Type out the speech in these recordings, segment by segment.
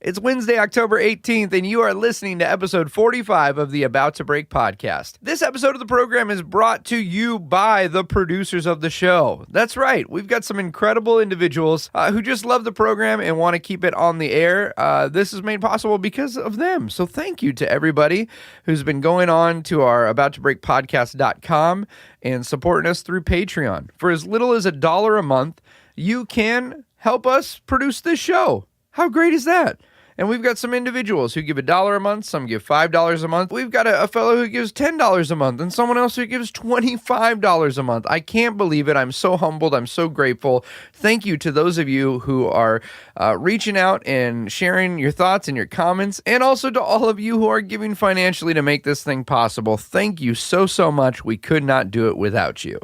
It's Wednesday, October 18th, and you are listening to episode 45 of the About to Break podcast. This episode of the program is brought to you by the producers of the show. That's right. We've got some incredible individuals who just love the program and want to keep it on the air. This is made possible because of them. So thank you to everybody who's been going on to our abouttobreakpodcast.com and supporting us through Patreon. For as little as $1 a month, you can help us produce this show. How great is that? And we've got some individuals who give $1 a month, some give $5 a month. We've got a fellow who gives $10 a month and someone else who gives $25 a month. I can't believe it. I'm so humbled. I'm so grateful. Thank you to those of you who are reaching out and sharing your thoughts and your comments, and also to all of you who are giving financially to make this thing possible. Thank you so, so much. We could not do it without you.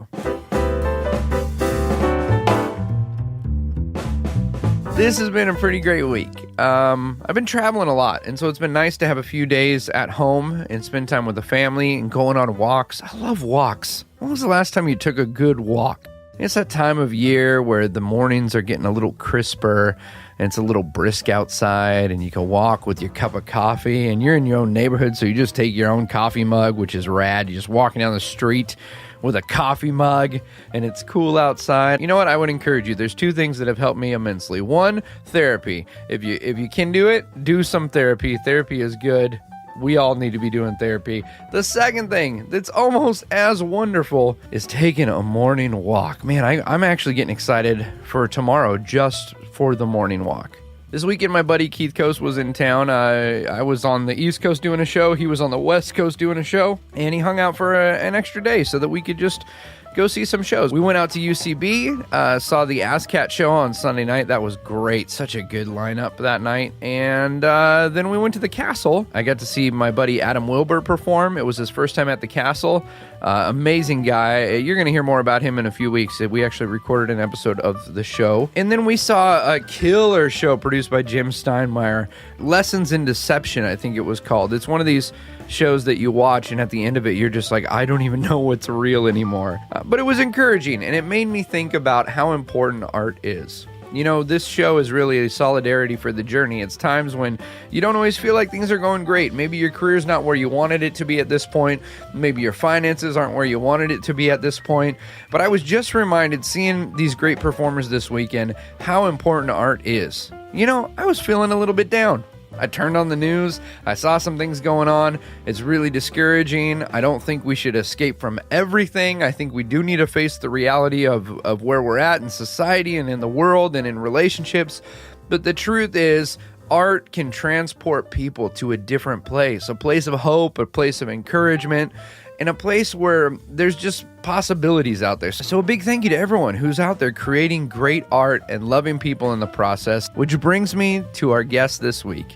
This has been a pretty great week. I've been traveling a lot, and so it's been nice to have a few days at home and spend time with the family and going on walks. I love walks. When was the last time you took a good walk? It's that time of year where the mornings are getting a little crisper and it's a little brisk outside, and you can walk with your cup of coffee, and you're in your own neighborhood, so you just take your own coffee mug, which is rad. You're just walking down the street with a coffee mug, and it's cool outside. You know what? I would encourage you. There's two things that have helped me immensely. One, therapy. If you can do it, do some therapy. Therapy is good. We all need to be doing therapy. The second thing that's almost as wonderful is taking a morning walk. Man, I'm actually getting excited for tomorrow just for the morning walk. This weekend, my buddy Keith Coast was in town. I was on the East Coast doing a show. He was on the West Coast doing a show. And he hung out for an extra day so that we could just go see some shows. We went out to UCB, saw the ASCAT show on Sunday night. That was great. Such a good lineup that night. And then we went to the Castle. I got to see my buddy Adam Wilbur perform. It was his first time at the Castle. Amazing guy. You're going to hear more about him in a few weeks. We actually recorded an episode of the show. And then we saw a killer show produced by Jim Steinmeier, Lessons in Deception, I think it was called. It's one of these shows that you watch, and at the end of it, you're just like, I don't even know what's real anymore. But it was encouraging, and it made me think about how important art is. You know, this show is really a solidarity for the journey. It's times when you don't always feel like things are going great. Maybe your career's not where you wanted it to be at this point. Maybe your finances aren't where you wanted it to be at this point. But I was just reminded, seeing these great performers this weekend, how important art is. You know, I was feeling a little bit down. I turned on the news. I saw some things going on. It's really discouraging. I don't think we should escape from everything. I think we do need to face the reality of where we're at in society and in the world and in relationships. But the truth is, art can transport people to a different place, a place of hope, a place of encouragement, and a place where there's just possibilities out there. So a big thank you to everyone who's out there creating great art and loving people in the process, which brings me to our guest this week.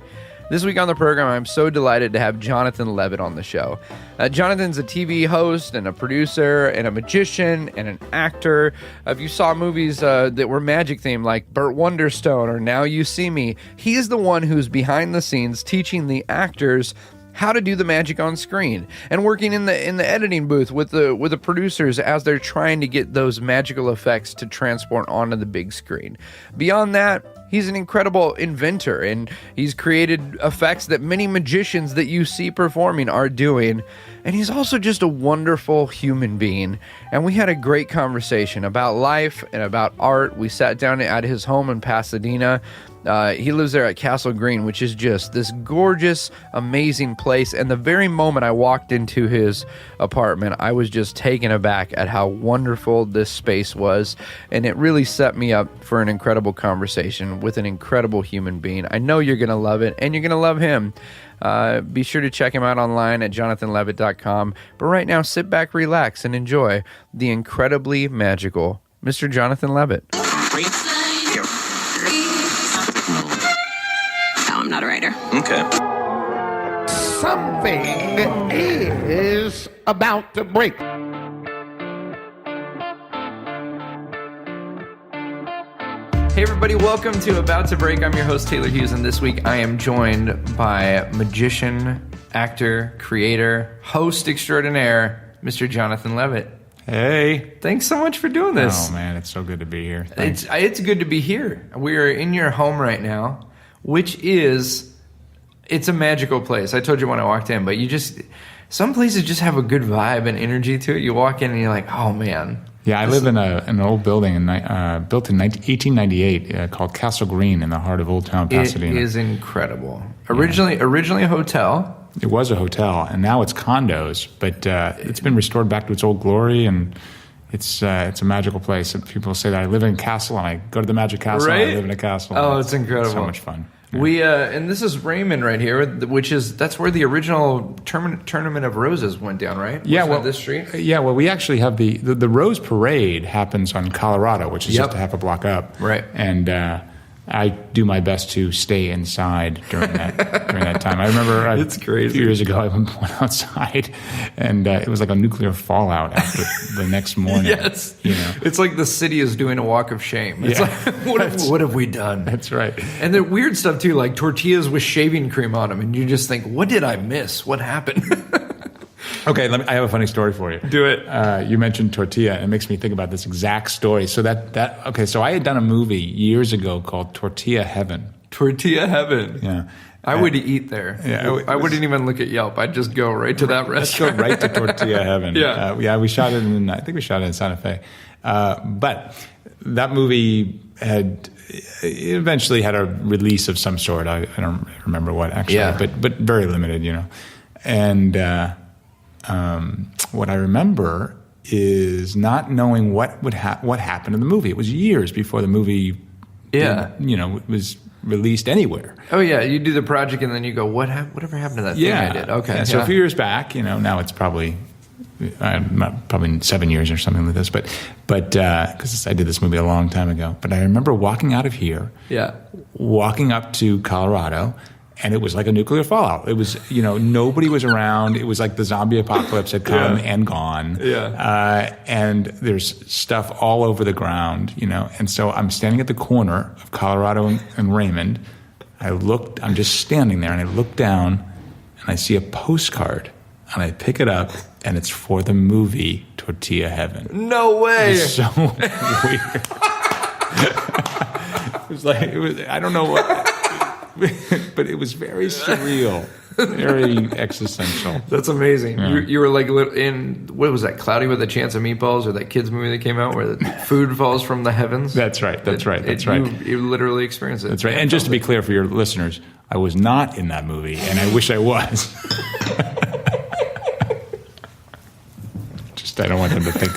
This week on the program, I'm so delighted to have Jonathan Levit on the show. Jonathan's a TV host and a producer and a magician and an actor. If you saw movies that were magic themed, like Burt Wonderstone or Now You See Me, he is the one who's behind the scenes teaching the actors how to do the magic on screen, and working in the editing booth with the producers as they're trying to get those magical effects to transport onto the big screen. Beyond that, he's an incredible inventor, and he's created effects that many magicians that you see performing are doing. And he's also just a wonderful human being. And we had a great conversation about life and about art. We sat down at his home in Pasadena. He lives there at Castle Green, which is just this gorgeous, amazing place. And the very moment I walked into his apartment, I was just taken aback at how wonderful this space was. And it really set me up for an incredible conversation with an incredible human being. I know you're going to love it, and you're going to love him. Be sure to check him out online at jonathanlevit.com. But right now, sit back, relax, and enjoy the incredibly magical Mr. Jonathan Levit. No, I'm not a writer. Okay. Something is about to break. Hey everybody, welcome to About to Break. I'm your host, Taylor Hughes, and this week I am joined by magician, actor, creator, host extraordinaire, Mr. Jonathan Levit. Hey. Thanks so much for doing this. Oh, man, it's so good to be here. Thanks. It's good to be here. We are in your home right now. which is, it's a magical place. I told you when I walked in, but some places just have a good vibe and energy to it. You walk in and you're like, oh man. Yeah, I live in an old building built in 1898 called Castle Green in the heart of Old Town Pasadena. It is incredible. Originally a hotel. It was a hotel, and now it's condos, but it's been restored back to its old glory, and it's a magical place. And people say that I live in a castle, and I go to the Magic Castle, and I live in a castle. Oh, it's incredible. So much fun. Yeah. We and this is Raymond right here, that's where the original Tournament of Roses went down, right? Yeah, well, this street. Yeah, well, we actually have the Rose Parade happens on Colorado, which is just a half a block up, right? And I do my best to stay inside during that time. I remember it's crazy. A few years ago I went outside, and it was like a nuclear fallout after the next morning. Yes, it's like the city is doing a walk of shame. It's like, what have we done? That's right. And the weird stuff too, like tortillas with shaving cream on them, and you just think, what did I miss? What happened? Okay, I have a funny story for you. Do it. You mentioned tortilla. It makes me think about this exact story. So so I had done a movie years ago called Tortilla Heaven. Tortilla Heaven. Yeah. I would eat there. Yeah, I wouldn't even look at Yelp. I'd just go right to that restaurant. Let's go right to Tortilla Heaven. Yeah. We shot it I think we shot it in Santa Fe. But that movie eventually had a release of some sort. I don't remember what actually, but very limited, And what I remember is not knowing what happened in the movie. It was years before the movie, was released anywhere. Oh yeah, you do the project and then you go, whatever happened to that thing I did? Okay, So a few years back, now it's probably 7 years or something like this, but because I did this movie a long time ago. But I remember walking out of here, walking up to Colorado. And it was like a nuclear fallout. It was, nobody was around. It was like the zombie apocalypse had come and gone. Yeah. And there's stuff all over the ground, And so I'm standing at the corner of Colorado and Raymond. I'm just standing there, and I look down, and I see a postcard, and I pick it up, and it's for the movie Tortilla Heaven. No way. It's so weird. I don't know what... But it was very surreal, very existential. That's amazing. Yeah. You were like in, what was that, Cloudy with a Chance of Meatballs, or that kids movie that came out where the food falls from the heavens? That's right. You literally experienced it. That's right. And just to be clear for your listeners, I was not in that movie, and I wish I was. I don't want them to think,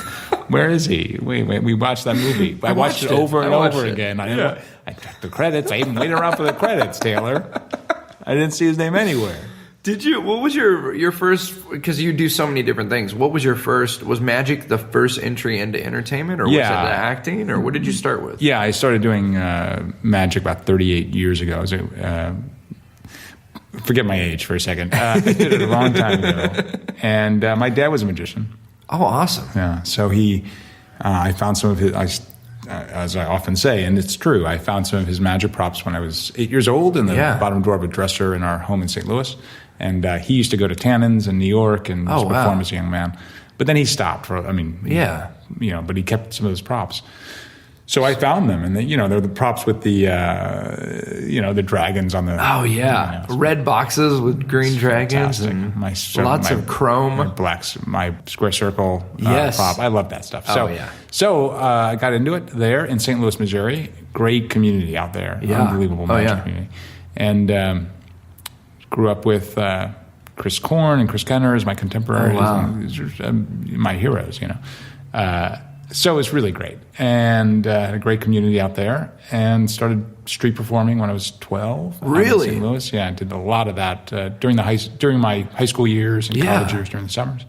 where is he? We watched that movie. I watched it over and over again. I checked the credits. I even waited around for the credits, Taylor. I didn't see his name anywhere. Did you? What was your first? Because you do so many different things. What was your first? Was magic the first entry into entertainment, or was it the acting, or what did you start with? Yeah, I started doing magic about 38 years ago. Forget my age for a second. I did it a long time ago, and my dad was a magician. Oh, awesome! Yeah, so I found some of his. As I often say, and it's true, I found some of his magic props when I was 8 years old in the bottom drawer of a dresser in our home in St. Louis. And he used to go to Tannen's in New York and perform as a young man. But then he stopped. But he kept some of those props. So I found them, and they're the props with the the dragons on the. Oh yeah, red boxes with green dragons and lots of chrome. My square circle prop. I love that stuff. So I got into it there in St. Louis, Missouri. Great community out there. Unbelievable magic community. And grew up with Chris Korn and Chris Kenner as my contemporaries. Oh, wow. These are my heroes. So it was really great, and had a great community out there, and started street performing when I was 12. Really? In St. Louis, I did a lot of that during my high school years and college years during the summers.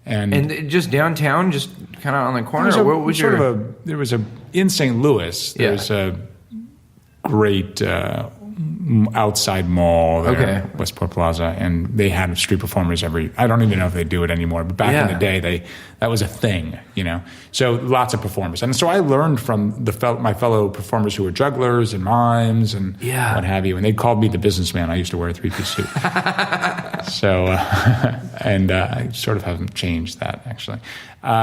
And just downtown, just kind of on the corner. There was in St. Louis. There's a great outside mall there, Westport Plaza, and they had street performers I don't even know if they do it anymore, but back in the day, that was a thing, So lots of performers. And so I learned from my fellow performers who were jugglers and mimes and what have you, and they called me the businessman. I used to wear a three-piece suit. So, I sort of haven't changed that, actually.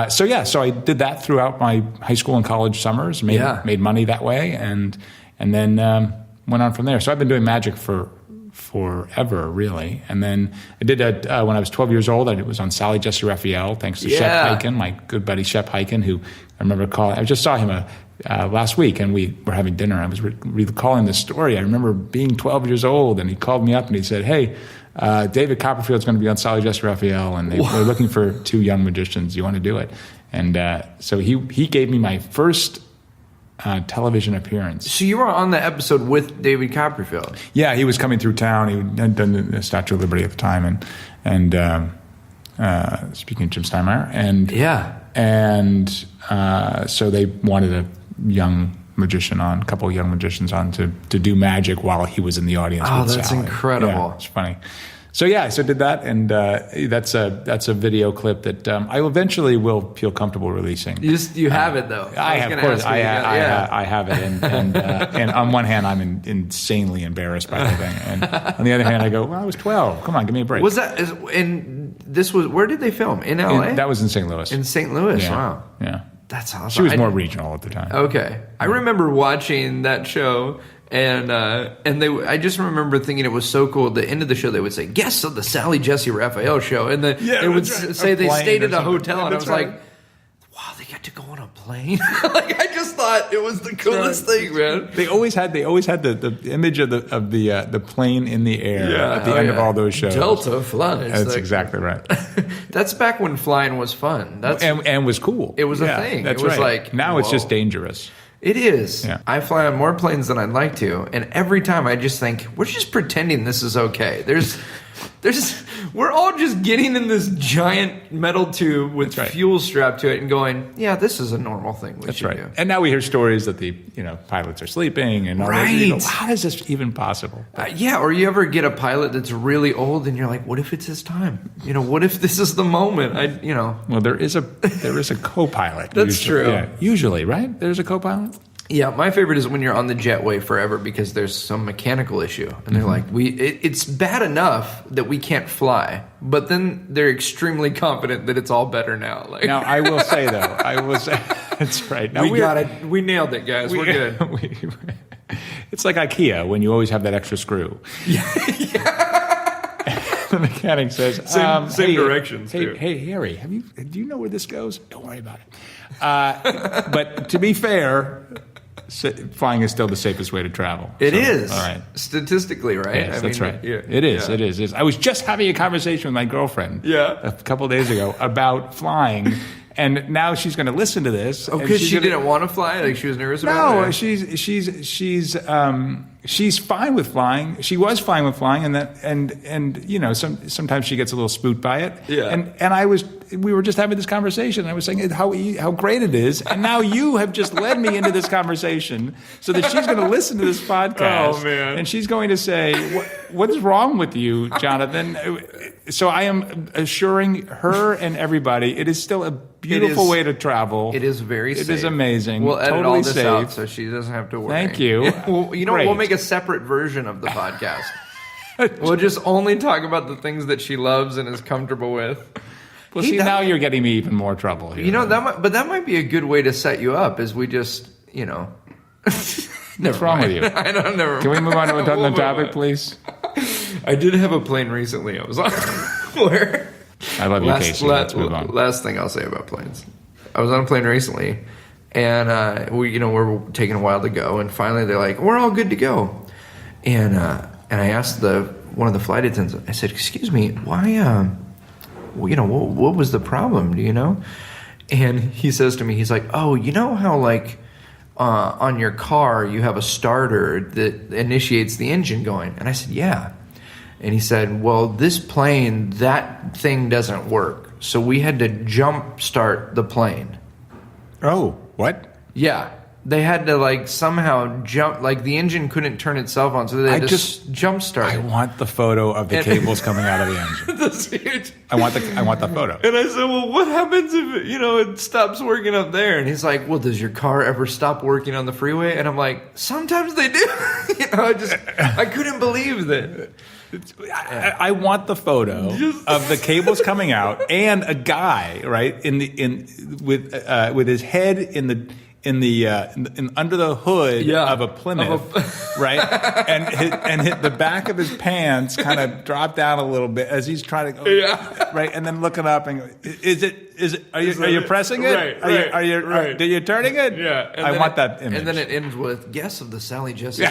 So I did that throughout my high school and college summers, made money that way, and then went on from there. So I've been doing magic forever, really. And then I did that when I was 12 years old. I was on Sally Jesse Raphael, thanks to Shep Hyken, my good buddy Shep Hyken, who I remember calling. I just saw him last week, and we were having dinner. I was recalling this story. I remember being 12 years old, and he called me up and he said, "Hey, David Copperfield's going to be on Sally Jesse Raphael, and they're looking for 2 young magicians. You want to do it?" And so he gave me my first television appearance. So you were on the episode with David Copperfield. Yeah, he was coming through town. He had done the Statue of Liberty at the time, and speaking of Jim Steinmeier, so they wanted a couple of young magicians on to do magic while he was in the audience. Oh, with that's Sally. incredible! Yeah, it's funny. So I did that, and that's a video clip that I eventually will feel comfortable releasing. You have it though. I have it, and on one hand, I'm insanely embarrassed by the thing, and on the other hand, I go, "Well, I was 12. Come on, give me a break." Where did they film? In LA? That was in St. Louis. In St. Louis, yeah. Wow. Yeah. That's awesome. She was more regional at the time. Okay. I remember watching that show, and I just remember thinking it was so cool. At the end of the show, they would say, "Guests of the Sally Jesse Raphael show," and they would say they stayed at a hotel, and I was like, "Wow, they got to go on a plane!" Like, I just thought it was the coolest thing, man. They always had the image of the plane in the air at the end of all those shows. Delta flies. That's exactly right. That's back when flying was fun. And was cool. It was a thing. That's it was right. like now it's just dangerous. It is. Yeah. I fly on more planes than I'd like to, and every time I just think, we're just pretending this is okay. We're all just getting in this giant metal tube with fuel strapped to it and going, yeah, this is a normal thing we should do. And now we hear stories that the pilots are sleeping and all that. You go, how is this even possible? Or you ever get a pilot that's really old and you're like, what if it's his time? What if this is the moment? Well, there is a co-pilot. That's true. Yeah, usually, right? There's a co-pilot? Yeah, my favorite is when you're on the jetway forever because there's some mechanical issue. And they're like, it's bad enough that we can't fly, but then they're extremely confident that it's all better now. Like, now, I will say, that's right. Now, we got it. We nailed it, guys. We're good. It's like IKEA when you always have that extra screw. Yeah. The mechanic says, same directions. Hey, Harry, do you know where this goes? Don't worry about it. But to be fair, flying is still the safest way to travel. It is. All right. Statistically, right? Yes, that's right. Yeah. It is. I was just having a conversation with my girlfriend a couple of days ago about flying. And now she's going to listen to this. Oh, because she didn't want to fly? Like she was nervous about it? No, she's fine with flying. She was fine with flying, and sometimes she gets a little spooked by it. Yeah. And we were just having this conversation. And I was saying how great it is, and now you have just led me into this conversation so that she's going to listen to this podcast. Oh man! And she's going to say, "What's wrong with you, Jonathan?" So I am assuring her and everybody, it is still a beautiful way to travel. It is very safe. It is amazing. We'll edit totally all this safe. out so she doesn't have to worry. Thank you. We'll make a separate version of the podcast. We'll just only talk about the things that she loves and is comfortable with. Well, now you're getting me even more trouble here. That might be a good way to set you up. Is we just, What's wrong with you? I don't know. Can we move on to another topic, please? I did have a plane recently. I was on where. I love you, Casey. Let's move on. Last thing I'll say about planes. I was on a plane recently, and we're taking a while to go, and finally they're like, "We're all good to go," and I asked one of the flight attendants. I said, "Excuse me, why? What was the problem? Do you know?" And he says to me, he's like, "Oh, you know how like." On your car, you have a starter that initiates the engine going." And I said, "Yeah." And he said, "Well, this plane, that thing doesn't work. So we had to jump start the plane." Oh, what? Yeah. They had to somehow jump, the engine couldn't turn itself on, so they had to jump start. I want the photo of the cables coming out of the engine. That's huge. I want the photo. And I said, "Well, what happens if it stops working up there?" And he's like, "Well, does your car ever stop working on the freeway?" And I'm like, "Sometimes they do." I couldn't believe that. I want the photo of the cables coming out and a guy right with his head in under the hood of a Plymouth, right? And hit the back of his pants, kind of drop down a little bit as he's trying to go, right? And then looking up and go, is it? Are you pressing it? Right. Are you turning it? Yeah. I want that image. And then it ends with guess of the Sally Jesse.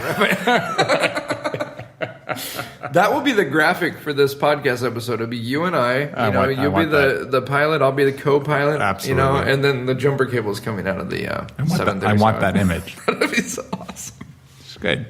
That will be the graphic for this podcast episode. It'll be you and I. You'll be the pilot. I'll be the co-pilot. Absolutely. And then the jumper cable is coming out of the 737. I want that image. That'd be so awesome. It's good.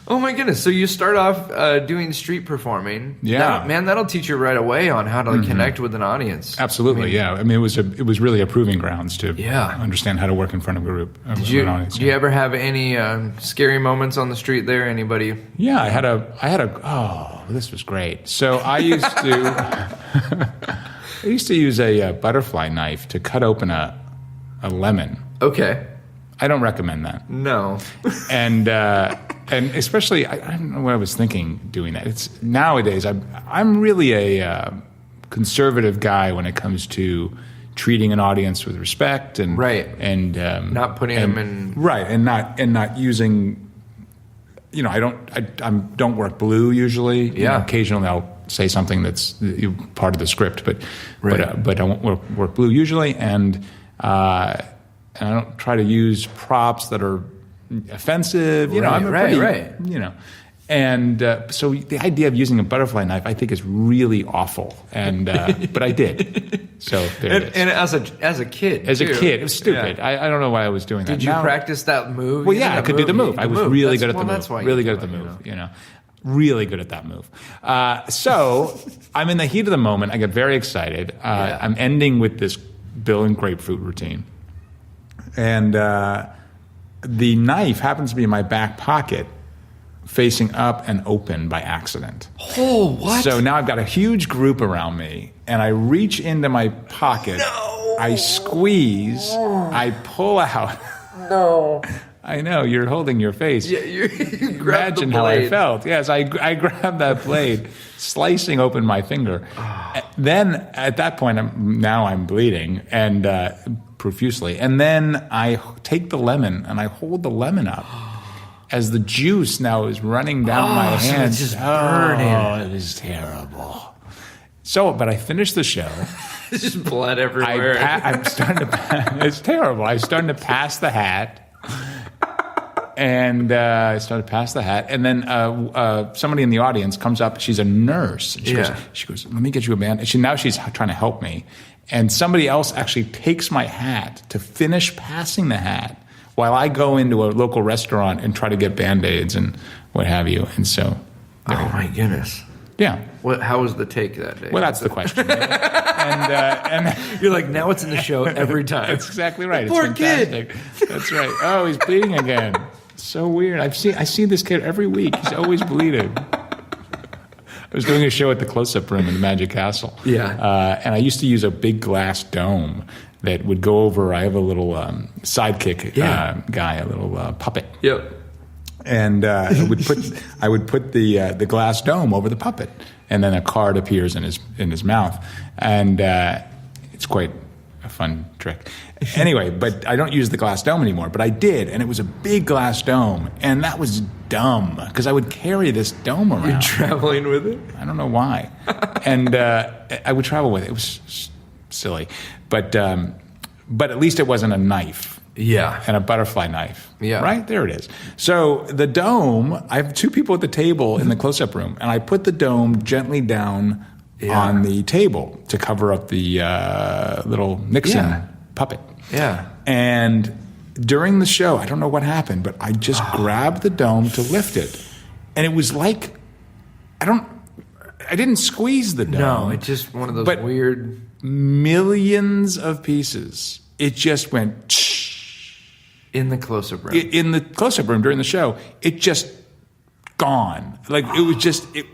Oh my goodness! So you start off doing street performing. Yeah, that'll teach you right away on how to connect with an audience. Absolutely, I mean, it was really a proving grounds to understand how to work in front of a group. An audience. Did you ever have any scary moments on the street there? Anybody? Yeah, I had a. Oh, this was great. So I used to use a butterfly knife to cut open a lemon. Okay. I don't recommend that. No. And especially, I don't know what I was thinking doing that. It's nowadays, I'm really a conservative guy when it comes to treating an audience with respect and not putting them in and not using. I don't work blue usually. Occasionally I'll say something that's part of the script, but I won't work blue usually, and I don't try to use props that are offensive. And so the idea of using a butterfly knife, I think, is really awful. And but I did. So there it is. And as a kid, it was stupid. Yeah. I don't know why I was doing that. Did you practice that move? Well, I could do the move. I was really good at the move. That's why really good at the move. Really good at that move. So I'm in the heat of the moment. I get very excited. I'm ending with this Bill and grapefruit routine. And the knife happens to be in my back pocket, facing up and open by accident. Oh, what? So now I've got a huge group around me, and I reach into my pocket. No. I squeeze. I pull out. No. I know, you're holding your face. Yeah, you Imagine how I felt. Yes, I grabbed that blade, slicing open my finger. Then at that point, I'm bleeding and profusely. And then I take the lemon and I hold the lemon up as the juice now is running down my hands. So it's just burning. Oh, it was terrible. So, but I finished the show. There's just blood everywhere. I'm starting to. It's terrible. I'm starting to pass the hat. And I started to pass the hat, and then somebody in the audience comes up. She's a nurse. And she goes, "Let me get you a band." Now she's trying to help me, and somebody else actually takes my hat to finish passing the hat while I go into a local restaurant and try to get Band-Aids and what have you. And so, my goodness, yeah. How was the take that day? Well, that's the question. and you're like, now it's in the show every time. That's exactly right. Poor it's fantastic. Kid. That's right. Oh, he's bleeding again. So weird. I see this kid every week. He's always bleeding. I was doing a show at the Close-Up Room in the Magic Castle. Yeah. And I used to use a big glass dome that would go over. I have a little sidekick guy, a little puppet. Yep. And I would put the glass dome over the puppet, and then a card appears in his mouth, and it's quite a fun trick. Anyway, but I don't use the glass dome anymore, but I did, and it was a big glass dome, and that was dumb, because I would carry this dome around. You're traveling with it? I don't know why. And I would travel with it. It was silly. But at least it wasn't a knife. Yeah. And a butterfly knife. Yeah. Right? There it is. So the dome, I have two people at the table in the close-up room, and I put the dome gently down on the table to cover up the little Nixon puppet. Yeah. And during the show, I don't know what happened, but I just grabbed the dome to lift it. And it was like, I didn't squeeze the dome. No, it's just one of those weird... Millions of pieces. It just went... In the close-up room. In the close-up room during the show, it just gone. Like, it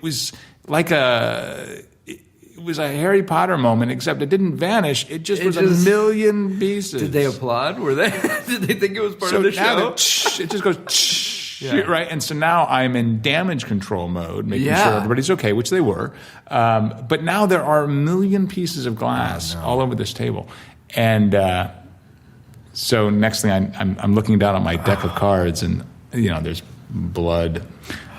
was like it was a Harry Potter moment, except it didn't vanish. It was a million pieces. Did they applaud? Were they? Did they think it was part of the show? It just goes, right? And so now I'm in damage control mode, making sure everybody's okay, which they were. But now there are a million pieces of glass all over this table. And So next thing I'm looking down at my deck of cards, and there's blood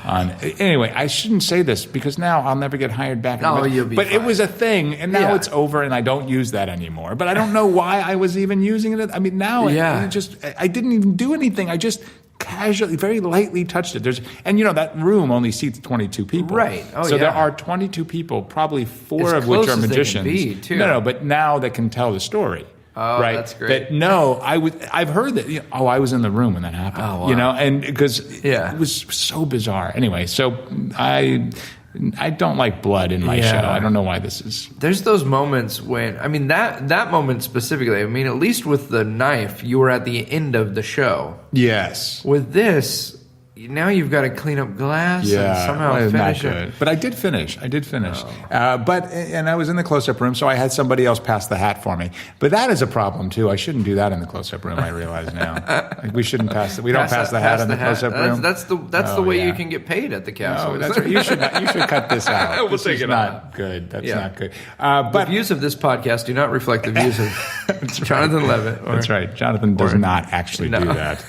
on. Anyway, I shouldn't say this because now I'll never get hired back. You'll be But fine. it was a thing, and now it's over, and I don't use that anymore. But I don't know why I was even using it. I mean, now I didn't even do anything. I just casually, very lightly touched it. That room only seats 22 people. Right. So there are 22 people, probably 4 As of which close are as they can magicians. be, too. No, but now that can tell the story. Oh, right? that's great. I've heard that. I was in the room when that happened. Oh, wow. And because it was so bizarre. Anyway, so I don't like blood in my show. I don't know why this is. There's those moments when that moment specifically. I mean, at least with the knife, you were at the end of the show. Yes. With this, now you've got to clean up glass and somehow finish it. But I did finish. And I was in the close-up room, so I had somebody else pass the hat for me. But that is a problem too. I shouldn't do that in the close-up room. I realize now. We shouldn't pass. We don't pass the hat in the close-up room. That's the way you can get paid at the castle. No, that's right. You should cut this out. We'll this take is it not out. good. That's not good. The But views of this podcast do not reflect the views of Jonathan Levitt. That's right. Jonathan does not actually do that.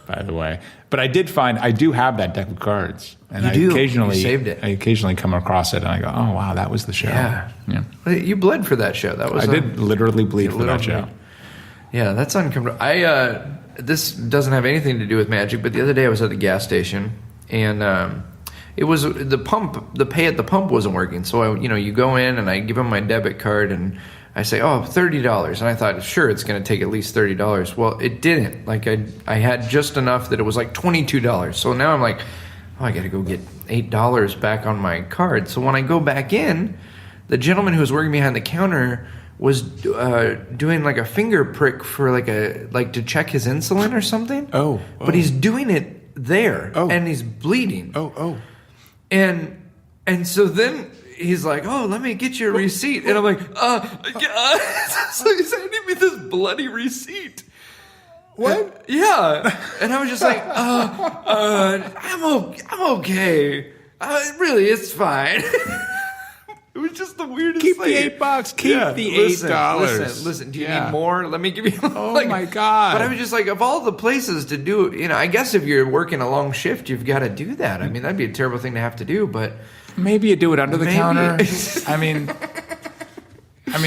By the way, but I do have that deck of cards, and You occasionally saved it. I occasionally come across it, and I go, "Oh wow, that was the show." Yeah. You bled for that show. I did literally bleed for that show. Yeah, that's uncomfortable. This doesn't have anything to do with magic, but the other day I was at the gas station, and it was the pump. The pay at the pump wasn't working, so you go in and I give them my debit card and I say, $30. And I thought, sure, it's going to take at least $30. Well, it didn't. Like, I had just enough that it was like $22. So now I'm like, I got to go get $8 back on my card. So when I go back in, the gentleman who was working behind the counter was doing like a finger prick for like to check his insulin or something. Oh. But he's doing it there. Oh. And he's bleeding. Oh. And so then he's like, let me get your receipt. And I'm like, so he's handing me this bloody receipt. What? Yeah. And I was just like, I'm okay. Really, it's fine. It was just the weirdest Keep thing. the $8. Keep the $8. Listen. Do you need more? Let me give you. Oh my God! But I was just like, of all the places to do, I guess if you're working a long shift, you've got to do that. I mean, that'd be a terrible thing to have to do. But maybe you do it under the counter. I mean,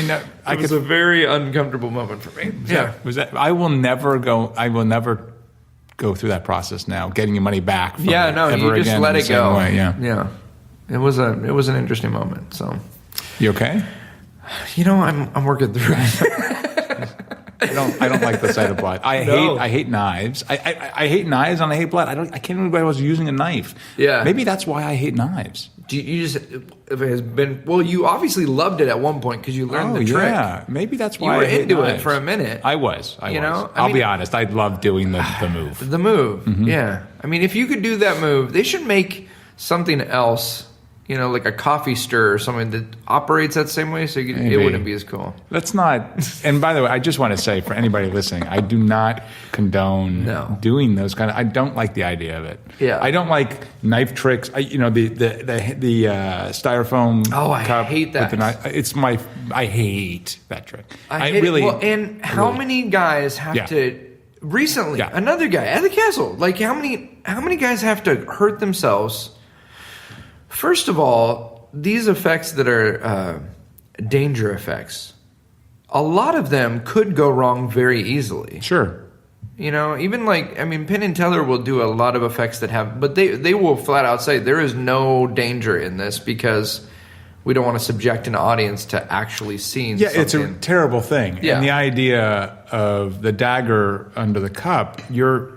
it was a very uncomfortable moment for me. Yeah. I will never go through that process now, getting your money back. You just let it go. Yeah. It was an interesting moment. So, you okay? I'm working through it. I don't like the sight of blood. I hate knives. I hate knives and I hate blood. I can't remember if I was using a knife. Yeah. Maybe that's why I hate knives. You obviously loved it at one point because you learned the trick. Yeah. Maybe that's why you were I hate into knives. it for a minute. I was. I'll be honest. I loved doing the move. The move. Mm-hmm. Yeah. I mean, if you could do that move, they should make something else. Like a coffee stir or something that operates that same way, so it wouldn't be as cool. Let's not. And by the way, I just want to say for anybody listening, I do not condone doing those kind of. I don't like the idea of it. Yeah. I don't like knife tricks. The styrofoam. Oh, I cup hate that. With the knife. I hate that trick. I really. Well, and how many guys have to? Recently, another guy at the castle. Like how many guys have to hurt themselves? First of all, these effects that are danger effects, a lot of them could go wrong very easily. Sure. Even Penn and Teller will do a lot of effects that have, but they will flat out say there is no danger in this because we don't want to subject an audience to actually seeing something. It's a terrible thing. Yeah. And the idea of the dagger under the cup, you're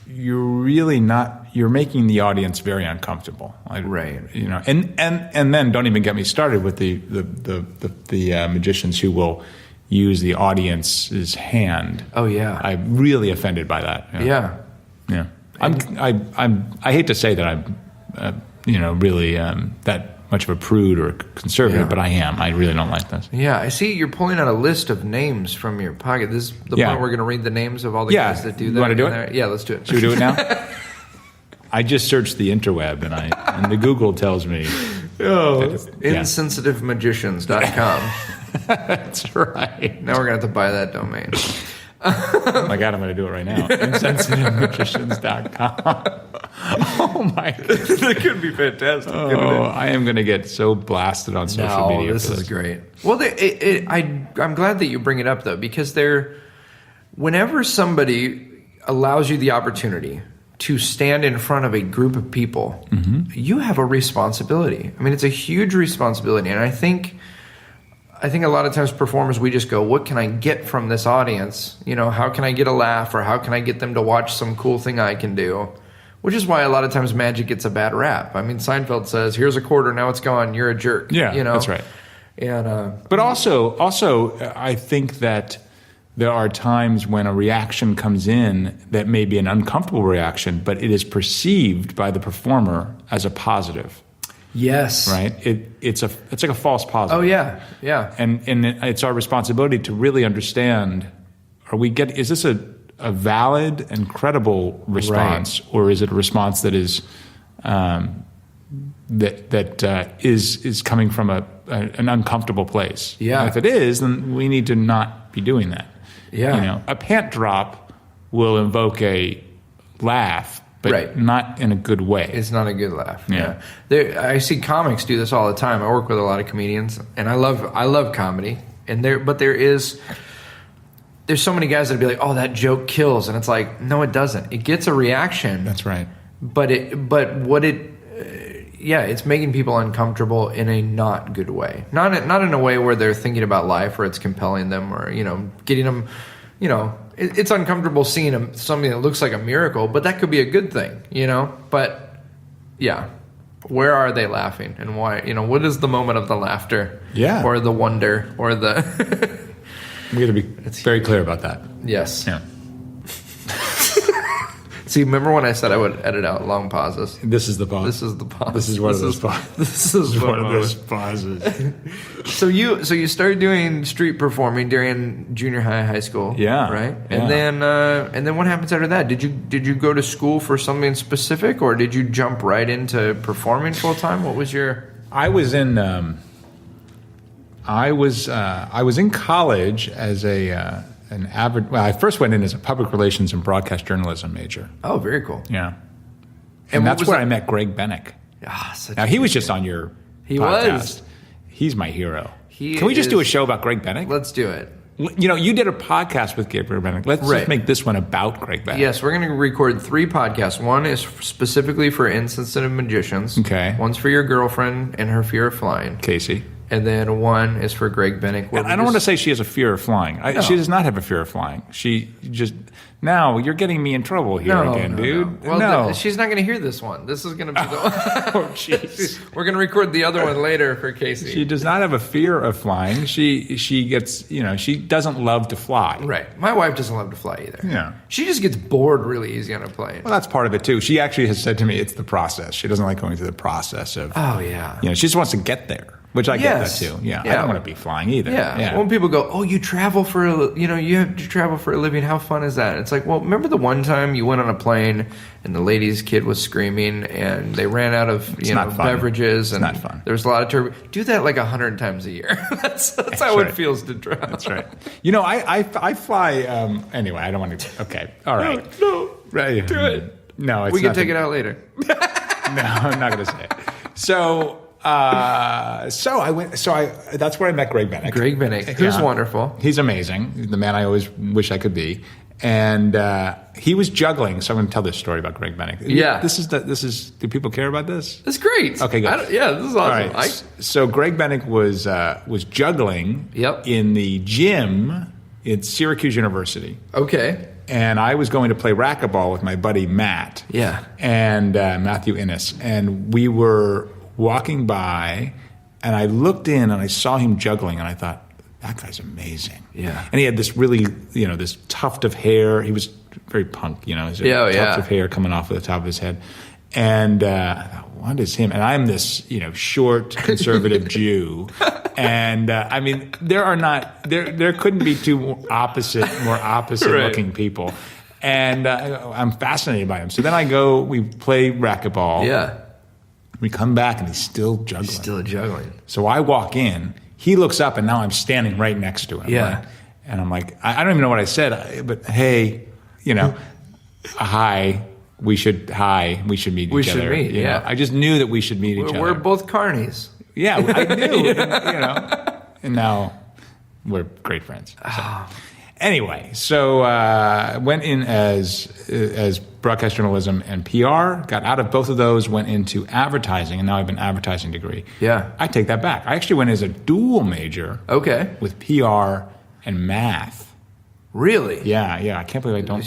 really not. You're making the audience very uncomfortable, right? And then don't even get me started with the magicians who will use the audience's hand. Oh yeah, I'm really offended by that. Yeah. I hate to say that I'm really that much of a prude or conservative, but I am. I really don't like this. Yeah, I see you're pulling out a list of names from your pocket. This is the point we're going to read the names of all the guys that do that. You want to do it? There. Yeah, let's do it. Should we do it now? I just searched the interweb, and the Google tells me. Insensitivemagicians.com. That's right. Now we're going to have to buy that domain. my God, I'm going to do it right now. InsensitiveMagicians.com. Oh my God. That could be fantastic. Oh, I am going to get so blasted on social media. This is great. Well, I'm glad that you bring it up, though, because whenever somebody allows you the opportunity to stand in front of a group of people, you have a responsibility. I mean, it's a huge responsibility. And I think a lot of times performers, we just go, what can I get from this audience? How can I get a laugh, or how can I get them to watch some cool thing I can do? Which is why a lot of times magic gets a bad rap. I mean, Seinfeld says, here's a quarter, now it's gone, you're a jerk. Yeah, that's right. And but also, I think that there are times when a reaction comes in that may be an uncomfortable reaction, but it is perceived by the performer as a positive. Yes. Right? It's like a false positive. Oh, yeah. Yeah. And it's our responsibility to really understand, is this a valid and credible response, or is it a response that is is coming from an uncomfortable place? Yeah. And if it is, then we need to not be doing that. Yeah. A pant drop will invoke a laugh, but not in a good way. It's not a good laugh. Yeah. I see comics do this all the time. I work with a lot of comedians, and I love comedy. There's so many guys that'd be like, "Oh, that joke kills," and it's like, no, it doesn't. It gets a reaction. That's right. It's making people uncomfortable in a not good way. Not in a way where they're thinking about life, or it's compelling them, or getting them. It's uncomfortable seeing something that looks like a miracle, but that could be a good thing. But yeah, where are they laughing, and why? What is the moment of the laughter? Yeah. Or the wonder, or the. We got to be very clear about that. Yes. Yeah. See, remember when I said I would edit out long pauses? This is the pause. This is the pause. This is one of those pauses. This is one of those pauses. So you started doing street performing during junior high school. Yeah. Right. Yeah. And then what happens after that? Did you go to school for something specific, or did you jump right into performing full time? What was your? I was in college as an avid. Well, I first went in as a public relations and broadcast journalism major. Oh, very cool. Yeah, and that's where I met Greg Bennick. Now he was just on your podcast. He's my hero. Can we just do a show about Greg Bennick? Let's do it. You did a podcast with Greg Bennick. Let's just make this one about Greg Bennick. Yes, we're going to record 3 podcasts. One is specifically for insensitive magicians. Okay. One's for your girlfriend and her fear of flying. Casey. And then one is for Greg Bennick. I don't want to say she has a fear of flying. No. She does not have a fear of flying. She just... Now, you're getting me in trouble here again, dude. Well, no. She's not going to hear this one. This is going to be the one. Oh, jeez. We're going to record the other one later for Casey. She does not have a fear of flying. She gets, she doesn't love to fly. Right. My wife doesn't love to fly either. Yeah. She just gets bored really easy on a plane. Well, that's part of it, too. She actually has said to me it's the process. She doesn't like going through the process of... Oh, yeah. She just wants to get there. Which I get that too. Yeah, I don't want to be flying either. Yeah. When people go, "Oh, you travel for you have to travel for a living. How fun is that?" It's like, well, remember the one time you went on a plane and the lady's kid was screaming and they ran out of beverages and it's not fun. There was a lot of turbulence. Do that like 100 times a year. That's how it feels to travel. That's right. I fly. Anyway, I don't want to. Okay, all right. No, right. Do it. No, it's we can take it out later. No, I'm not going to say it. So that's where I met Greg Bennick. Greg Bennick, who's wonderful. He's amazing. The man I always wish I could be. And he was juggling. So I'm going to tell this story about Greg Bennick. Yeah. This is. Do people care about this? That's great. Okay, good. This is awesome. All right. So Greg Bennick was juggling. Yep. In the gym at Syracuse University. Okay. And I was going to play racquetball with my buddy Matt. Yeah. And Matthew Innes. And we were walking by, and I looked in, and I saw him juggling, and I thought, that guy's amazing. Yeah. And he had this really, this tuft of hair. He was very punk, tuft of hair coming off of the top of his head. And I thought, what is him? And I'm this, short, conservative Jew. And there couldn't be more opposite looking people. And I'm fascinated by him. So then we play racquetball. Yeah. We come back and he's still juggling. Still juggling. So I walk in. He looks up and now I'm standing right next to him. Yeah. Right? And I'm like, I don't even know what I said, but hey, hi. We should meet each other. We should meet, you know? I just knew that we should meet each other. We're both carnies. Yeah, I knew. And now we're great friends. So. Anyway, so went in as broadcast journalism and PR, got out of both of those, went into advertising, and now I have an advertising degree. Yeah. I take that back. I actually went as a dual major. Okay. With PR and math. Really? Yeah. I can't believe I don't.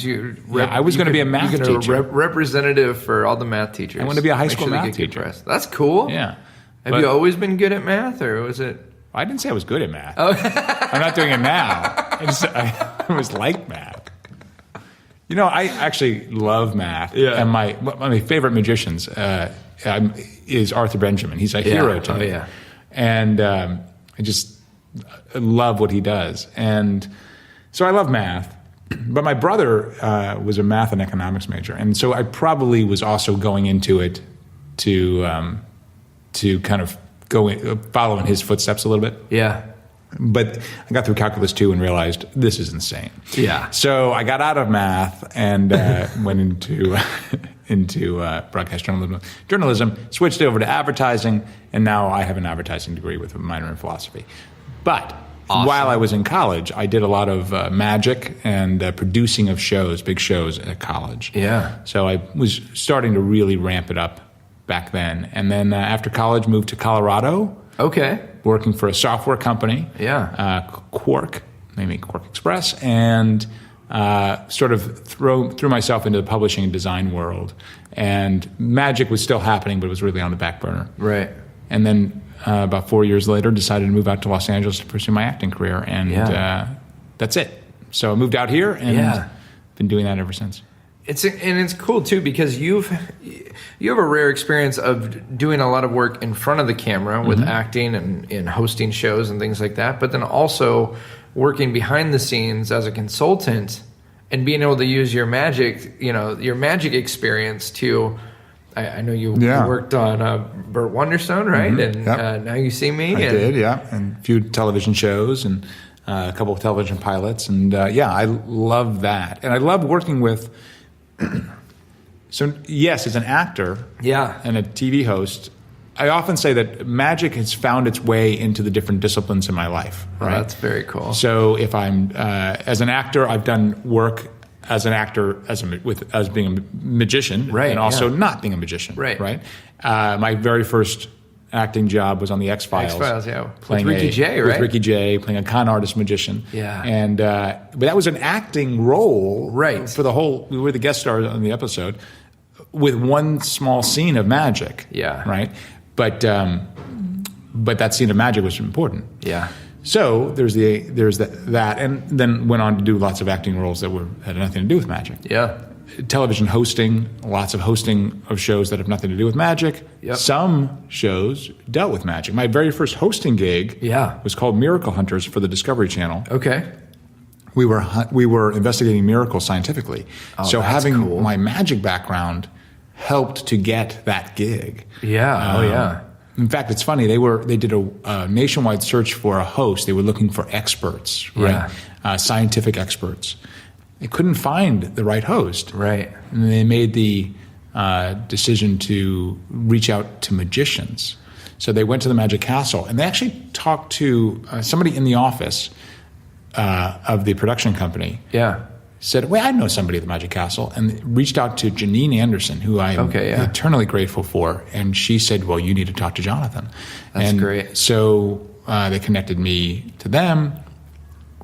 I was going to be a math teacher. Representative for all the math teachers. I want to be a high school math teacher. That's cool. Yeah. Have you always been good at math, or was it? I didn't say I was good at math. Oh. I'm not doing it now. I always liked math. I actually love math. Yeah. And one of my favorite magicians is Arthur Benjamin. He's a hero to me. Yeah. And I just love what he does. And so I love math, but my brother was a math and economics major, and so I probably was also going into it to kind of follow in his footsteps a little bit. Yeah. But I got through Calculus 2 and realized this is insane. Yeah. So I got out of math and went into broadcast journalism, switched over to advertising, and now I have an advertising degree with a minor in philosophy. But awesome. While I was in college, I did a lot of magic and producing of shows, big shows at college. Yeah. So I was starting to really ramp it up back then. And then after college, moved to Colorado. Okay. Working for a software company. Yeah. Quark, maybe Quark Express, and sort of threw myself into the publishing and design world. And magic was still happening, but it was really on the back burner. Right. And then about 4 years later, decided to move out to Los Angeles to pursue my acting career, and that's it. So I moved out here and been doing that ever since. It's cool too, because you have a rare experience of doing a lot of work in front of the camera with acting and hosting shows and things like that, but then also working behind the scenes as a consultant and being able to use your magic experience to. I know you worked on Burt Wonderstone, right? Mm-hmm. And Now You See Me. I did, and a few television shows and a couple of television pilots. And I love that. And I love working with... So, yes, as an actor and a TV host, I often say that magic has found its way into the different disciplines in my life. Right? Oh, that's very cool. So if I'm... as an actor, I've done work... as an actor, as being a magician, right, and also not being a magician, right. My very first acting job was on the X-Files. Playing with Ricky Jay, right? With Ricky Jay, playing a con artist magician. Yeah, and but that was an acting role, right? For the whole, we were the guest stars on the episode, with one small scene of magic. Yeah, right. But that scene of magic was important. Yeah. So there's that, and then went on to do lots of acting roles that had nothing to do with magic. Yeah, television hosting, lots of hosting of shows that have nothing to do with magic. Yep. Some shows dealt with magic. My very first hosting gig was called Miracle Hunters for the Discovery Channel. Okay, we were investigating miracles scientifically. Oh, so having cool. my magic background helped to get that gig. Yeah. In fact, it's funny. They did a nationwide search for a host. They were looking for experts, right? Scientific experts. They couldn't find the right host, right? And they made the decision to reach out to magicians. So they went to the Magic Castle, and they actually talked to somebody in the office of the production company. Yeah. Said, well, I know somebody at the Magic Castle, and reached out to Janine Anderson, who I'm eternally grateful for. And she said, well, you need to talk to Jonathan. That's great. So they connected me to them,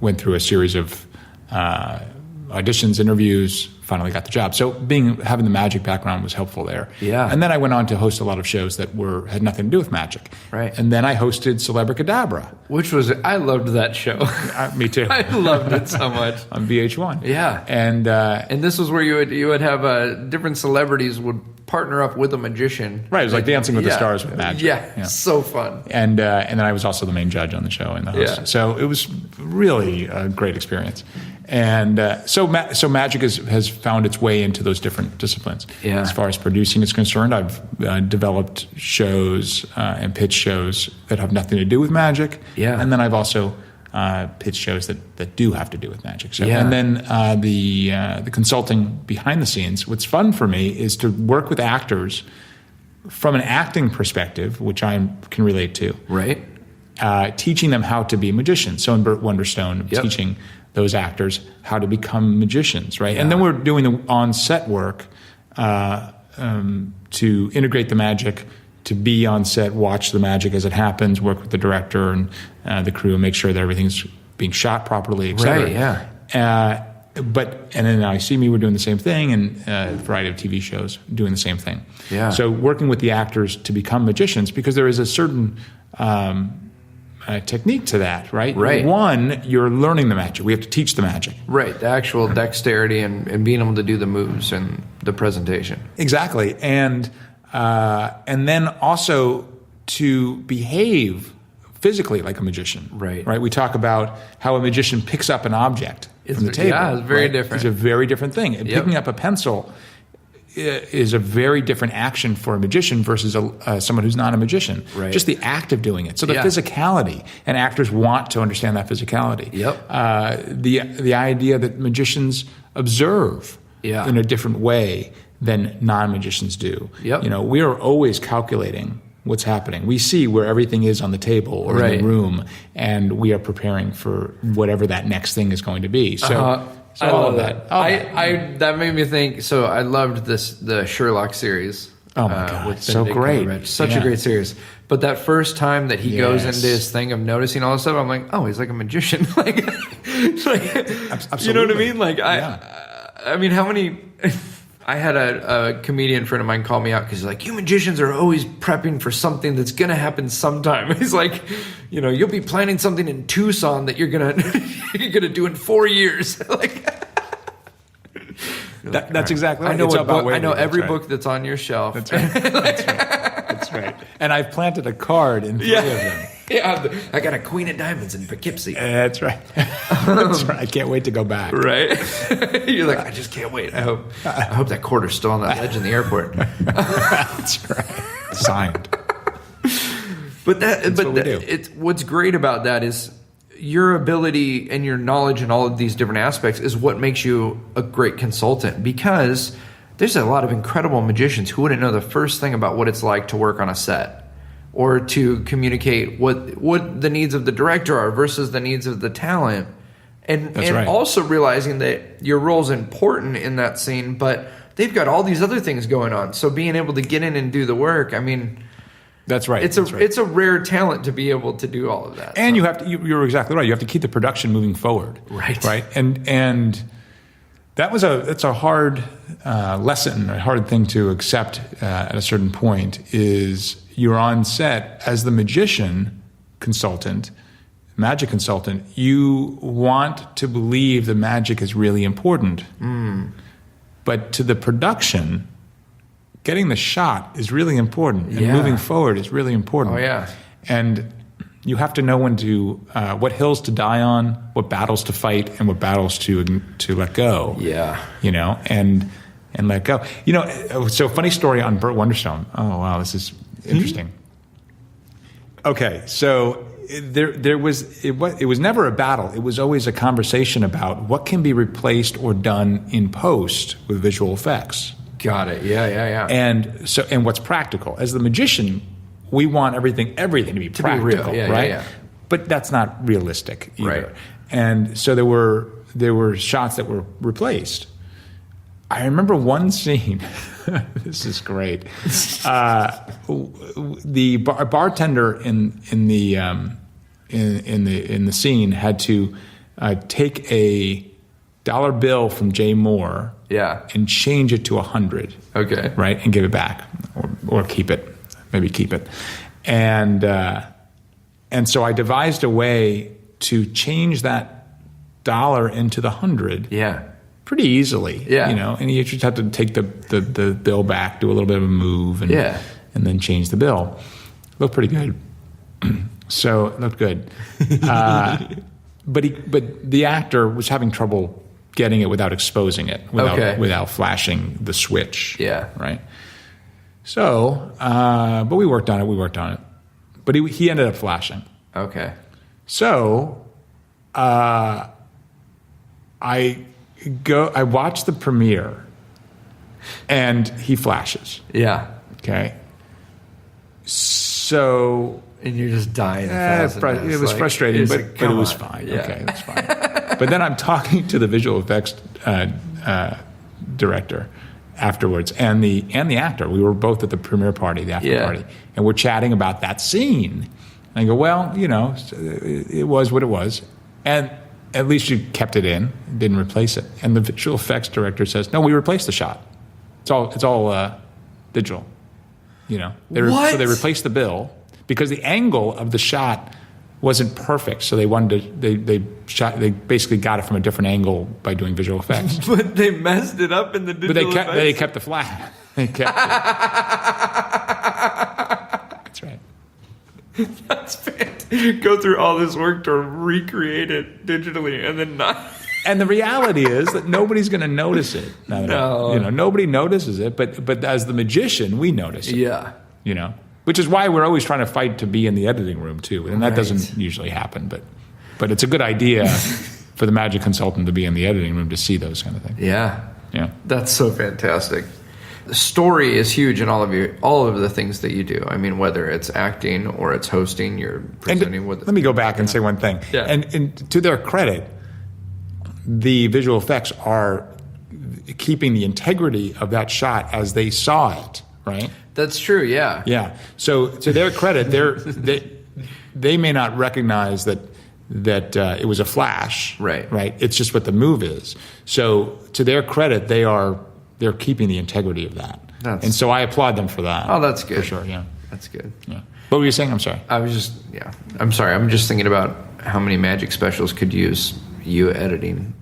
went through a series of auditions, interviews, finally got the job. So having the magic background was helpful there. Yeah. And then I went on to host a lot of shows that had nothing to do with magic. Right. And then I hosted Celebricadabra. I loved that show. Me too. I loved it so much. On VH1. Yeah. And this was where you would have different celebrities would partner up with a magician. Right. It was like Dancing with the Stars with magic. Yeah. So fun. And then I was also the main judge on the show and the host. Yeah. So it was really a great experience. And so magic has found its way into those different disciplines. Yeah. As far as producing is concerned, I've developed shows and pitched shows that have nothing to do with magic. Yeah. And then I've also pitch shows that do have to do with magic. So, Yeah. and then the consulting behind the scenes. What's fun for me is to work with actors from an acting perspective, which I can relate to. Right. Teaching them how to be magicians. So in Burt Wonderstone, Yep. teaching those actors how to become magicians, right? Yeah. And then we're doing the on-set work to integrate the magic, to be on set, watch the magic as it happens, work with the director and the crew, and make sure that everything's being shot properly, et cetera. Right, yeah. And then now you see me, we're doing the same thing, and a variety of TV shows doing the same thing. Yeah. So working with the actors to become magicians, because there is a certain technique to that, right? Right. One, you're learning the magic. We have to teach the magic. Right, the actual dexterity and being able to do the moves and the presentation. Exactly. And then also to behave physically like a magician. Right. Right. We talk about how a magician picks up an object from the table. Yeah, it's very right? different. It's a very different thing. And Yep. picking up a pencil is a very different action for a magician versus someone who's not a magician. Right. Just the act of doing it. So the Yeah. physicality, and actors want to understand that physicality. Yep. The idea that magicians observe Yeah. in a different way than non-magicians do. Yep. We are always calculating what's happening. We see where everything is on the table or in Right. the room, and we are preparing for whatever that next thing is going to be. So, so I all love of that. that. All that. That made me think. So I loved the Sherlock series. Oh my God, with so Benedict great. Cumberbatch. Such a Yeah. great series. But that first time that he goes Yes. into his thing of noticing all this stuff, I'm like, oh, he's like a magician. like, Absolutely. you know what I mean? Like, Yeah. I mean, how many? I had a comedian friend of mine call me out because he's like, you magicians are always prepping for something that's going to happen sometime. He's like, you'll be planning something in Tucson that you're going to do in 4 years. like, That's exactly right. I know It's what about book, I know waiting. every That's right. book that's on your shelf. That's right. That's right. And I've planted a card in 3 of them. Yeah, I got a Queen of Diamonds in Poughkeepsie. That's right. That's right. I can't wait to go back. Right? You're like, I just can't wait. I hope that quarter's still on that ledge in the airport. That's right. Signed. But what we do. What's great about that is your ability and your knowledge in all of these different aspects is what makes you a great consultant, because there's a lot of incredible magicians who wouldn't know the first thing about what it's like to work on a set or to communicate what the needs of the director are versus the needs of the talent. And right. Also realizing that your role is important in that scene, but they've got all these other things going on. So being able to get in and do the work, I mean, That's right. it's a rare talent to be able to do all of that. And so. you have to. You're exactly right. You have to keep the production moving forward. Right. Right. And that's a hard lesson, a hard thing to accept at a certain point. Is you're on set as the magician consultant, magic consultant. You want to believe the magic is really important, but to the production, getting the shot is really important, and Yeah. moving forward is really important. Oh, yeah. And you have to know when to, what hills to die on, what battles to fight, and what battles to let go. Yeah. And let go. So funny story on Burt Wonderstone. Oh wow, this is interesting. Okay, so it was never a battle. It was always a conversation about what can be replaced or done in post with visual effects. Got it. Yeah. And what's practical. As the magician, we want everything to be practical, real. Yeah, right? yeah. But that's not realistic either. Right. And so there were shots that were replaced. I remember one scene. This is great. The bartender in the scene had to take a dollar bill from Jay Moore, and change it to 100. Okay. Right, and give it back, or keep it, maybe keep it, and so I devised a way to change that dollar into the 100. Yeah. Pretty easily. Yeah. And you just have to take the bill back, do a little bit of a move, and then change the bill. Looked pretty good. So it looked good. But the actor was having trouble getting it without exposing it, without flashing the switch. Yeah. Right. So, but we worked on it. But he ended up flashing. Okay. So I watch the premiere, and he flashes. Yeah. Okay. So. And you're just dying. It was frustrating, but it was fine. Yeah. Okay, that's fine. But then I'm talking to the visual effects director afterwards, and the actor. We were both at the premiere party, the after party, and we're chatting about that scene. And I go, well, it was what it was, and at least you kept it in, didn't replace it. And the visual effects director says, no, we replaced the shot. It's all digital. So they replaced the bill because the angle of the shot wasn't perfect. So they wanted to, they basically got it from a different angle by doing visual effects. But they messed it up in the digital effects. But they kept the flat. They kept it. That's right. That's fantastic. Go through all this work to recreate it digitally and then not. And the reality is that nobody's going to notice it. No. Nobody notices it, but as the magician, we notice it. Yeah. Which is why we're always trying to fight to be in the editing room too, and that doesn't usually happen. But it's a good idea for the magic consultant to be in the editing room to see those kind of things. Yeah. Yeah. That's so fantastic. The story is huge in all of the things that you do. I mean, whether it's acting or it's hosting, you're presenting with. Let me go back and say one thing. Yeah. And to their credit, the visual effects are keeping the integrity of that shot as they saw it, right? That's true, yeah. Yeah. So to their credit, they may not recognize that it was a flash. Right. Right. It's just what the move is. So to their credit, they're keeping the integrity of that. And so I applaud them for that. Oh, that's good. For sure, yeah. That's good. Yeah. What were you saying? I'm sorry. I'm sorry. I'm just thinking about how many magic specials could use you editing.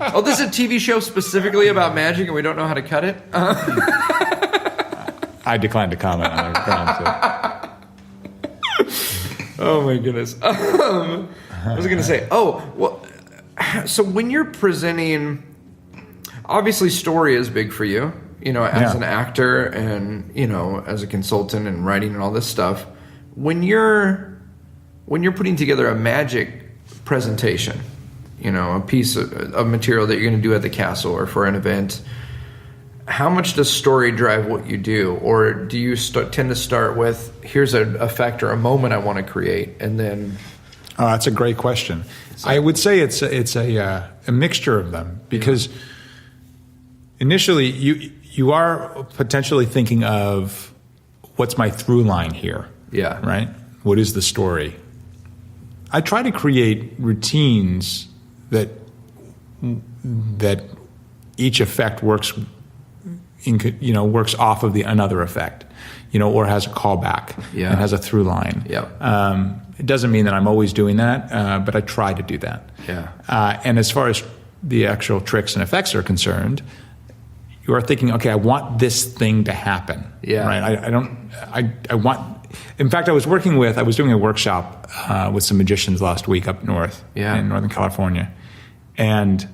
Oh, this is a TV show specifically about magic and we don't know how to cut it? I declined to comment on that. Oh, my goodness. I was going to say, so when you're presenting, obviously story is big for you, as an actor and, as a consultant and writing and all this stuff. When you're putting together a magic presentation, a piece of material that you're going to do at the castle or for an event, how much does story drive what you do? Or do you tend to start with, here's an effect or a moment I want to create, and then... Oh, that's a great question. I would say it's a mixture of them, because initially you are potentially thinking of, what's my through line here? Yeah. Right? What is the story? I try to create routines that each effect works off of another effect, or has a callback and has a through line. Yeah. It doesn't mean that I'm always doing that, but I try to do that. Yeah. And as far as the actual tricks and effects are concerned, you are thinking, okay, I want this thing to happen. Yeah. Right. I want. In fact, I was doing a workshop with some magicians last week up north in Northern California, and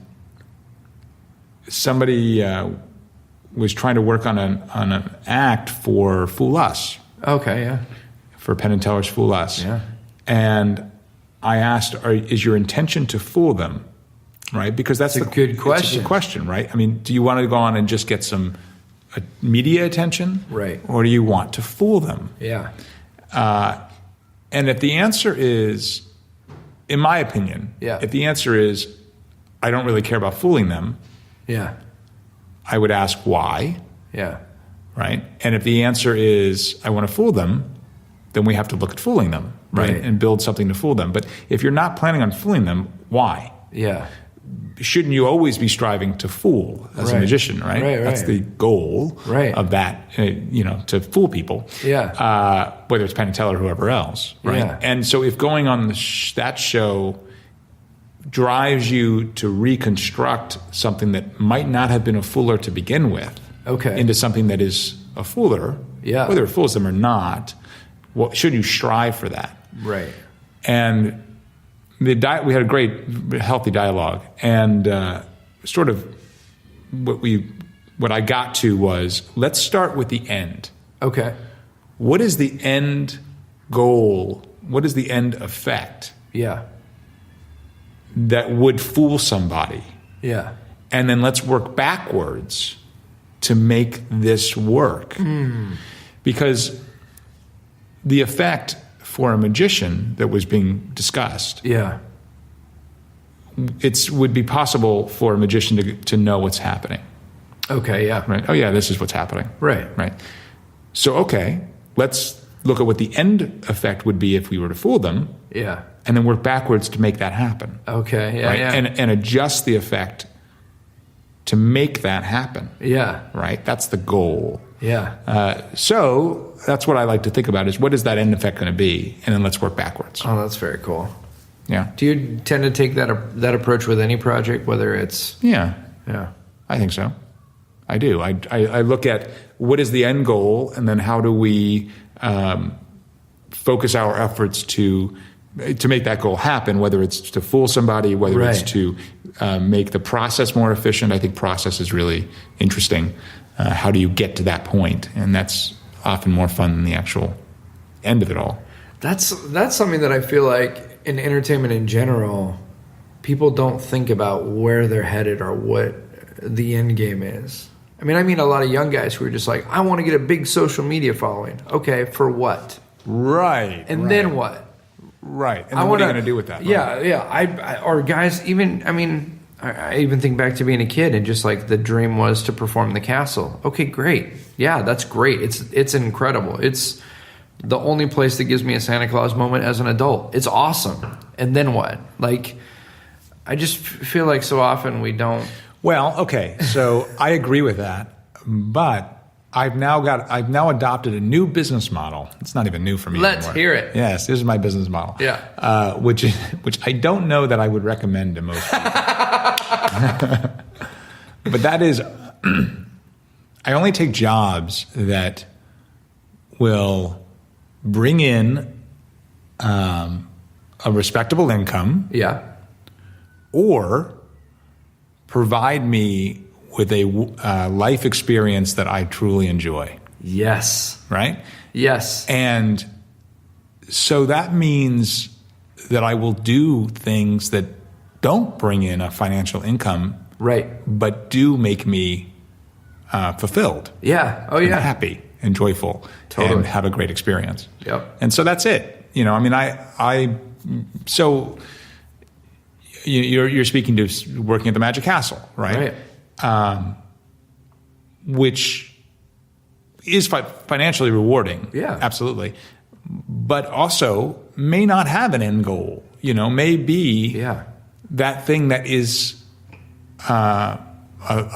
somebody was trying to work on an act for Fool Us. Okay, yeah. For Penn and Teller's Fool Us. Yeah. And I asked, is your intention to fool them? Right? Because that's a good question. It's a good question, right? I mean, do you want to go on and just get some media attention? Right. Or do you want to fool them? Yeah. And if the answer is, in my opinion, if the answer is, I don't really care about fooling them, I would ask why. Yeah. Right? And if the answer is, I want to fool them, then we have to look at fooling them, right? And build something to fool them. But if you're not planning on fooling them, why? Yeah. Shouldn't you always be striving to fool as a magician, right? That's the goal of that, to fool people. Yeah. Whether it's Penn and Teller or whoever else, right? Yeah. And so if going on that show drives you to reconstruct something that might not have been a fooler to begin with, into something that is a fooler, whether it fools them or not, should you strive for that? Right. And we had a great, healthy dialogue, and sort of what I got to was, let's start with the end. Okay. What is the end goal what is the end effect Yeah. that would fool somebody? Yeah. And then let's work backwards to make this work. Because the effect for a magician that was being discussed, Yeah. it would be possible for a magician to know what's happening. Okay, yeah. Right? Oh, yeah, this is what's happening. Right. Right. So, okay, let's look at what the end effect would be if we were to fool them, Yeah. and then work backwards to make that happen. Okay, yeah, Right? yeah. And adjust the effect to make that happen. Yeah. Right? That's the goal. Yeah. So that's what I like to think about is what is that end effect going to be? And then let's work backwards. Oh, that's very cool. Yeah. Do you tend to take that approach with any project, whether it's... Yeah. Yeah. I think so. I do. I look at what is the end goal, and then how do we focus our efforts to make that goal happen, whether it's to fool somebody, whether it's to make the process more efficient. I think process is really interesting. How do you get to that point? And that's often more fun than the actual end of it all. That's something that I feel like in entertainment in general, people don't think about where they're headed or what the end game is. I mean a lot of young guys who are just like, I want to get a big social media following. Okay, for what? Right. And then what? Right. And then what are you going to do with that? Yeah, right? Yeah. Or guys, even, I even think back to being a kid and just like the dream was to perform the castle. Okay, great. Yeah, that's great. It's incredible. It's the only place that gives me a Santa Claus moment as an adult. It's awesome. And then what? Like, I just feel like so often we don't. Well, okay, so I agree with that, but I've now adopted a new business model. It's not even new for me Let's anymore. hear it. Yes, this is my business model. Yeah. Which I don't know that I would recommend to most people. But that is, I only take jobs that will bring in a respectable income. Yeah. Or provide me with a life experience that I truly enjoy. Yes. Right? Yes. And so that means that I will do things that don't bring in a financial income, Right. but do make me fulfilled. Yeah. Oh, yeah. And happy and joyful. Totally. And have a great experience. Yep. And so that's it. So you're speaking to working at the Magic Castle, right? Which is financially rewarding. Yeah. Absolutely. But also may not have an end goal, may be that thing that is a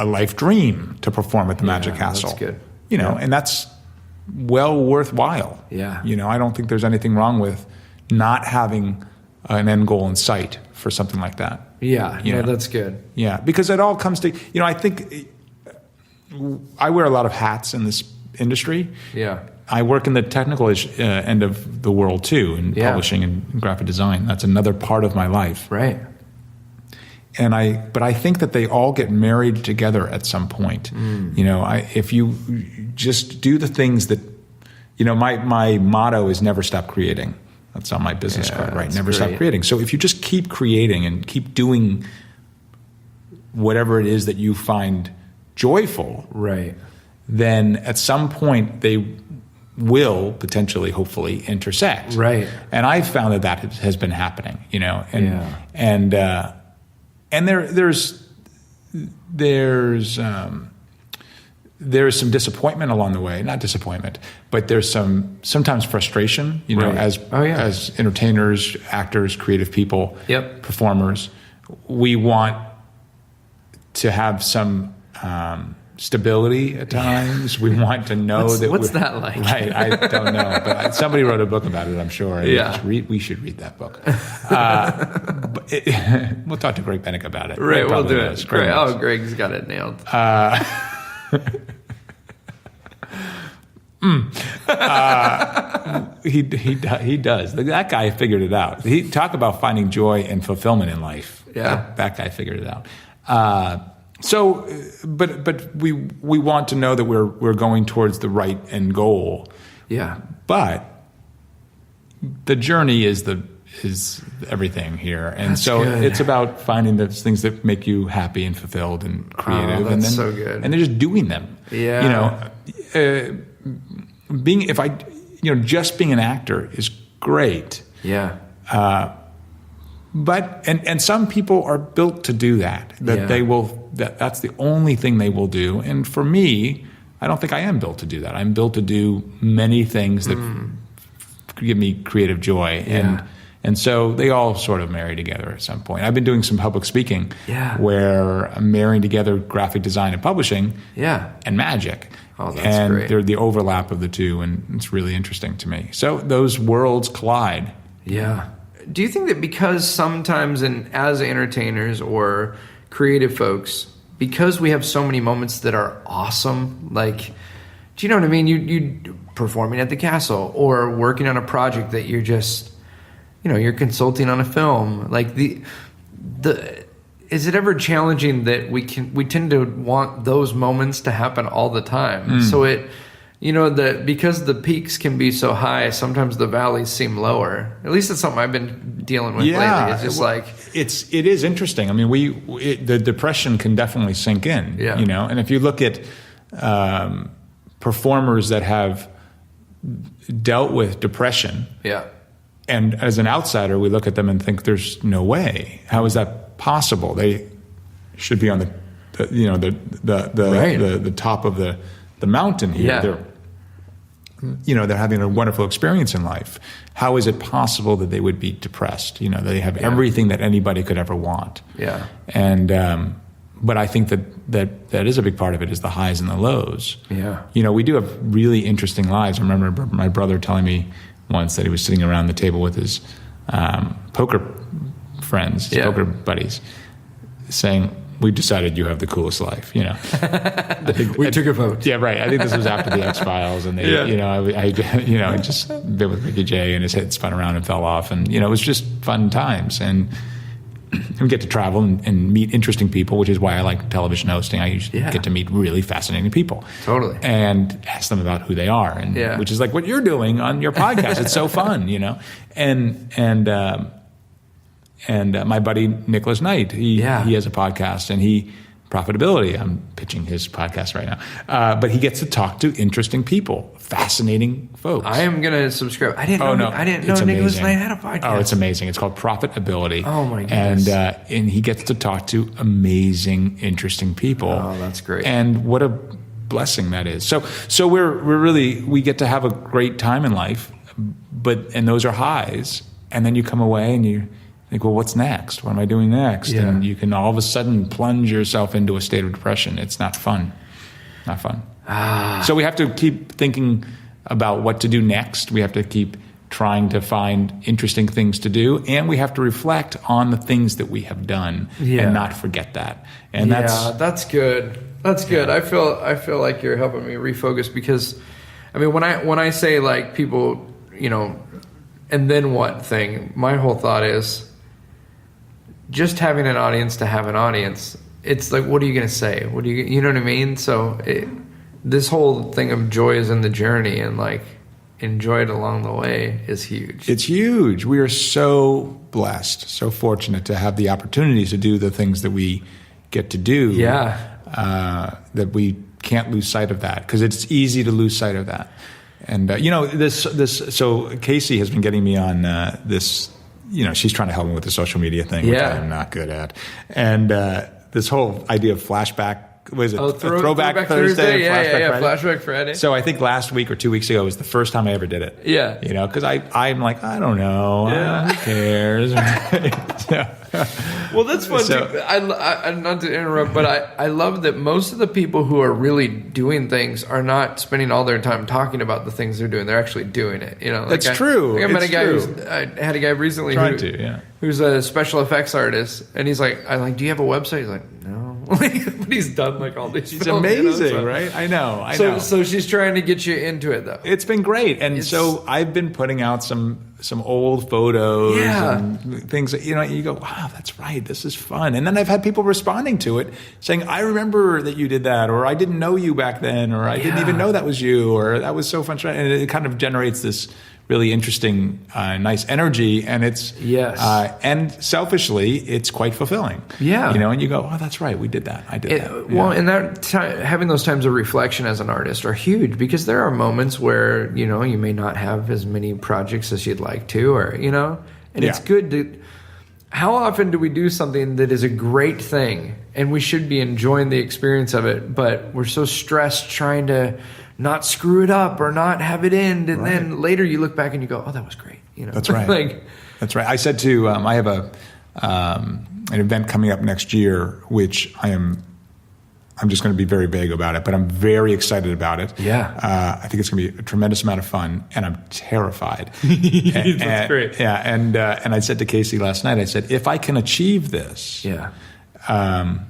life dream to perform at the Magic Castle. That's good. And that's well worthwhile. Yeah. I don't think there's anything wrong with not having an end goal in sight for something like that. Yeah. Yeah, that's good. Yeah, because it all comes to, I think I wear a lot of hats in this industry. Yeah. I work in the technical end of the world too, in publishing and graphic design. That's another part of my life. Right. But I think that they all get married together at some point. If you just do the things that, my motto is never stop creating. That's on my business card, right? Never stop creating. So if you just keep creating and keep doing whatever it is that you find joyful, right, then at some point they will potentially, hopefully, intersect. Right. And I've found that has been happening, and there's some disappointment along the way. Not disappointment, but there's sometimes frustration, as entertainers, actors, creative people, performers. We want to have some stability at times. We want to know what's that like? Right, I don't know, but somebody wrote a book about it, I'm sure. We should read that book. We'll talk to Greg Bennick about it. Right, we'll do it. Great. Greg's got it nailed. He does. That guy figured it out. He talk about finding joy and fulfillment in life. Yeah, that guy figured it out. But we want to know that we're going towards the right end goal. Yeah. But the journey is everything here, and That's so good. it's about finding those things that make you happy and fulfilled and creative, and then so good. and then just doing them. Yeah. Just being an actor is great. Yeah. But and some people are built to do that. That's the only thing they will do. And for me, I don't think I am built to do that. I'm built to do many things that give me creative joy. Yeah. And so they all sort of marry together at some point. I've been doing some public speaking where I'm marrying together graphic design and publishing and magic. Oh, that's and great. they're the overlap of the two, and it's really interesting to me. So those worlds collide. Yeah. Do you think that because sometimes as entertainers or creative folks, because we have so many moments that are awesome, like, do you know what I mean? You performing at the castle or working on a project that you're just, you're consulting on a film. Like is it ever challenging that we tend to want those moments to happen all the time? So because the peaks can be so high, sometimes the valleys seem lower. At least it's something I've been dealing with lately. It's just it is interesting. I mean, the depression can definitely sink in. Yeah. And if you look at performers that have dealt with depression, and as an outsider, we look at them and think, "There's no way. How is that possible? They should be on the top of the mountain here. They're having a wonderful experience in life. How is it possible that they would be depressed? They have everything that anybody could ever want. Yeah. And but I think that is a big part of it, is the highs and the lows. Yeah. We do have really interesting lives. I remember my brother telling me once that he was sitting around the table with his poker friends, poker buddies, saying, "We decided you have the coolest life." We took a vote. Yeah, right. I think this was after the X-Files, and they, I just been with Ricky Jay, and his head spun around and fell off, and it was just fun times, and we get to travel and meet interesting people, which is why I like television hosting. I usually get to meet really fascinating people, totally, and ask them about who they are, and which is like what you're doing on your podcast. It's so fun, And my buddy Nicholas Knight, he has a podcast, and Profitability. I'm pitching his podcast right now, but he gets to talk to interesting people, fascinating folks. I am gonna subscribe. I didn't know Nicholas Knight had a podcast. Oh, it's amazing. It's called Profitability. Oh my goodness! And he gets to talk to amazing, interesting people. Oh, that's great. And what a blessing that is. So we get to have a great time in life, and those are highs, and then you come away and you think, well, what's next? What am I doing next? Yeah. And you can all of a sudden plunge yourself into a state of depression. It's not fun. Not fun. So we have to keep thinking about what to do next. We have to keep trying to find interesting things to do, and we have to reflect on the things that we have done and not forget that. And that's good. That's good. I feel like you're helping me refocus, because I mean, when I say like people, and then what thing, my whole thought is just having an audience to have an audience. It's like, what are you going to say? You know what I mean? So this whole thing of joy is in the journey, and like enjoy it along the way is huge. It's huge. We are so blessed, so fortunate to have the opportunities to do the things that we get to do. Yeah. That we can't lose sight of that, because it's easy to lose sight of that. And so Casey has been getting me on this. She's trying to help me with the social media thing, which I am not good at. And this whole idea of flashback, what is it? Throwback Thursday? Flashback Friday. So I think last week or 2 weeks ago was the first time I ever did it. Yeah. Because I'm like, I don't know. Yeah. Who cares? Well, that's fun too. I not to interrupt, but I love that most of the people who are really doing things are not spending all their time talking about the things they're doing. They're actually doing it. That's true. I met a guy I had a guy recently who's a special effects artist, and he's like, do you have a website? He's like, no. But he's done like all these. It's amazing, right? I know. So she's trying to get you into it, though. It's been great, and so I've been putting out some old photos Yeah. and things that, you go, wow, that's right. This is fun. And then I've had people responding to it saying, I remember that you did that, or I didn't know you back then, or I didn't even know that was you, or that was so fun. And it kind of generates this really interesting, nice energy. And it's, and selfishly, it's quite fulfilling. Yeah. And you go, oh, that's right. We did that. I did that. Well, and having those times of reflection as an artist are huge, because there are moments where, you may not have as many projects as you'd like to, or, and it's good to, how often do we do something that is a great thing and we should be enjoying the experience of it, but we're so stressed trying to not screw it up or not have it end, and then later you look back and you go, oh, that was great. That's right. That's right. I said to, I have an event coming up next year, which I'm just going to be very vague about it, but I'm very excited about it. Yeah. I think it's going to be a tremendous amount of fun, and I'm terrified. That's great. Yeah. And I said to Casey last night, I said, if I can achieve this, then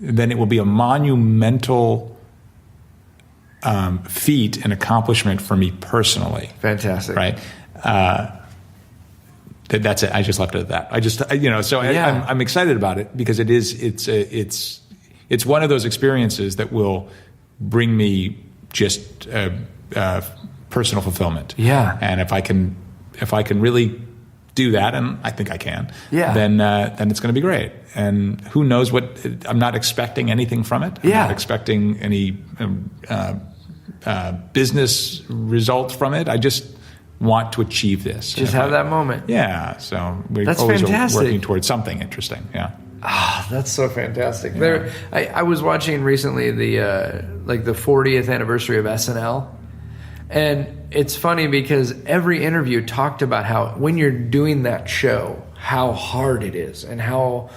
it will be a monumental feat and accomplishment for me personally. Fantastic. Right. That's it. I just left it at that. I'm excited about it because it's one of those experiences that will bring me just personal fulfillment. Yeah. And if I can really do that, and I think I can, then it's going to be great. And who knows what? I'm not expecting anything from it. I'm not expecting any business results from it. I just want to achieve this. Just have that moment. Yeah. So we're That's always fantastic. working towards something interesting. Yeah. Ah, that's so fantastic. Yeah. I was watching recently the 40th anniversary of SNL, and it's funny because every interview talked about how when you're doing that show, how hard it is and how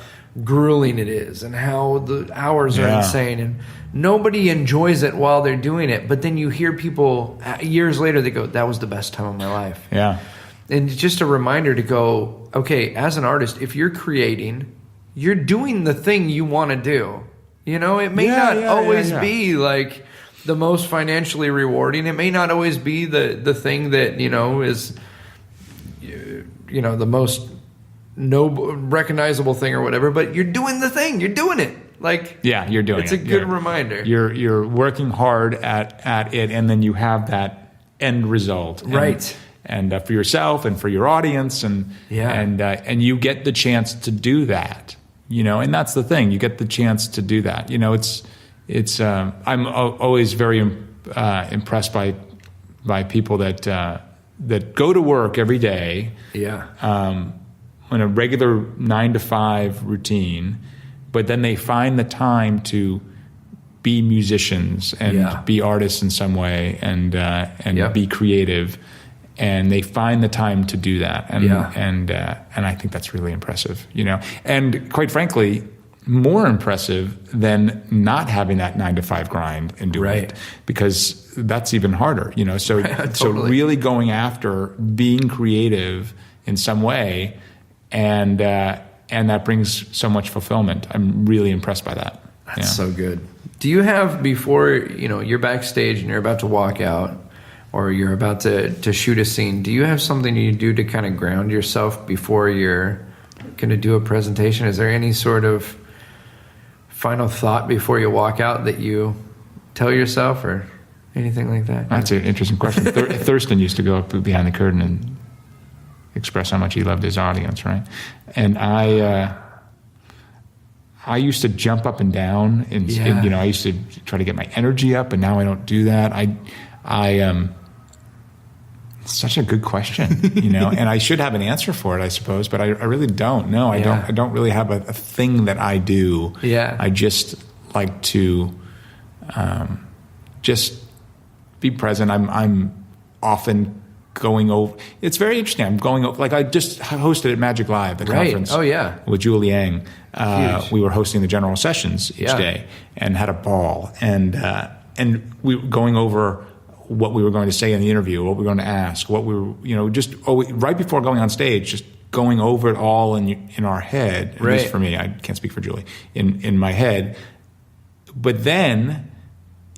grueling it is and how the hours are insane, and nobody enjoys it while they're doing it. But then you hear people years later, they go, that was the best time of my life. Yeah. And just a reminder to go, okay, as an artist, if you're creating, you're doing the thing you want to do. It may not always be like the most financially rewarding. It may not always be the thing that, is, the most noble, recognizable thing or whatever, but you're doing the thing. You're doing it. You're doing it. It's a good reminder. You're working hard at it, and then you have that end result. Right. And for yourself and for your audience, and you get the chance to do that. And that's the thing. You get the chance to do that. It's I'm always very impressed by people that go to work every day. Yeah. In a regular 9-to-5 routine, but then they find the time to be musicians and be artists in some way, and be creative, and they find the time to do that, and I think that's really impressive, and quite frankly, more impressive than not having that 9-to-5 grind and doing it, because that's even harder, So Totally. So really going after being creative in some way. And that brings so much fulfillment. I'm really impressed by that. That's so good. Do you have, before you're backstage and you're about to walk out, or you're about to shoot a scene, do you have something you do to kind of ground yourself before you're going to do a presentation? Is there any sort of final thought before you walk out that you tell yourself, or anything like that? That's an interesting question. Thurston used to go up behind the curtain and express how much he loved his audience, right? And I used to jump up and down, and I used to try to get my energy up, and now I don't do that. It's such a good question, and I should have an answer for it, I suppose, but I really don't. No, I don't. I don't really have a thing that I do. Yeah, I just like to just be present. I'm often going over. It's very interesting. I'm going over, I just hosted at Magic Live, the conference. Oh, yeah. With Julie Yang. We were hosting the general sessions each day and had a ball. And we were going over what we were going to say in the interview, what we were going to ask, what we were, just right before going on stage, just going over it all in our head. At least for me, I can't speak for Julie, in my head. But then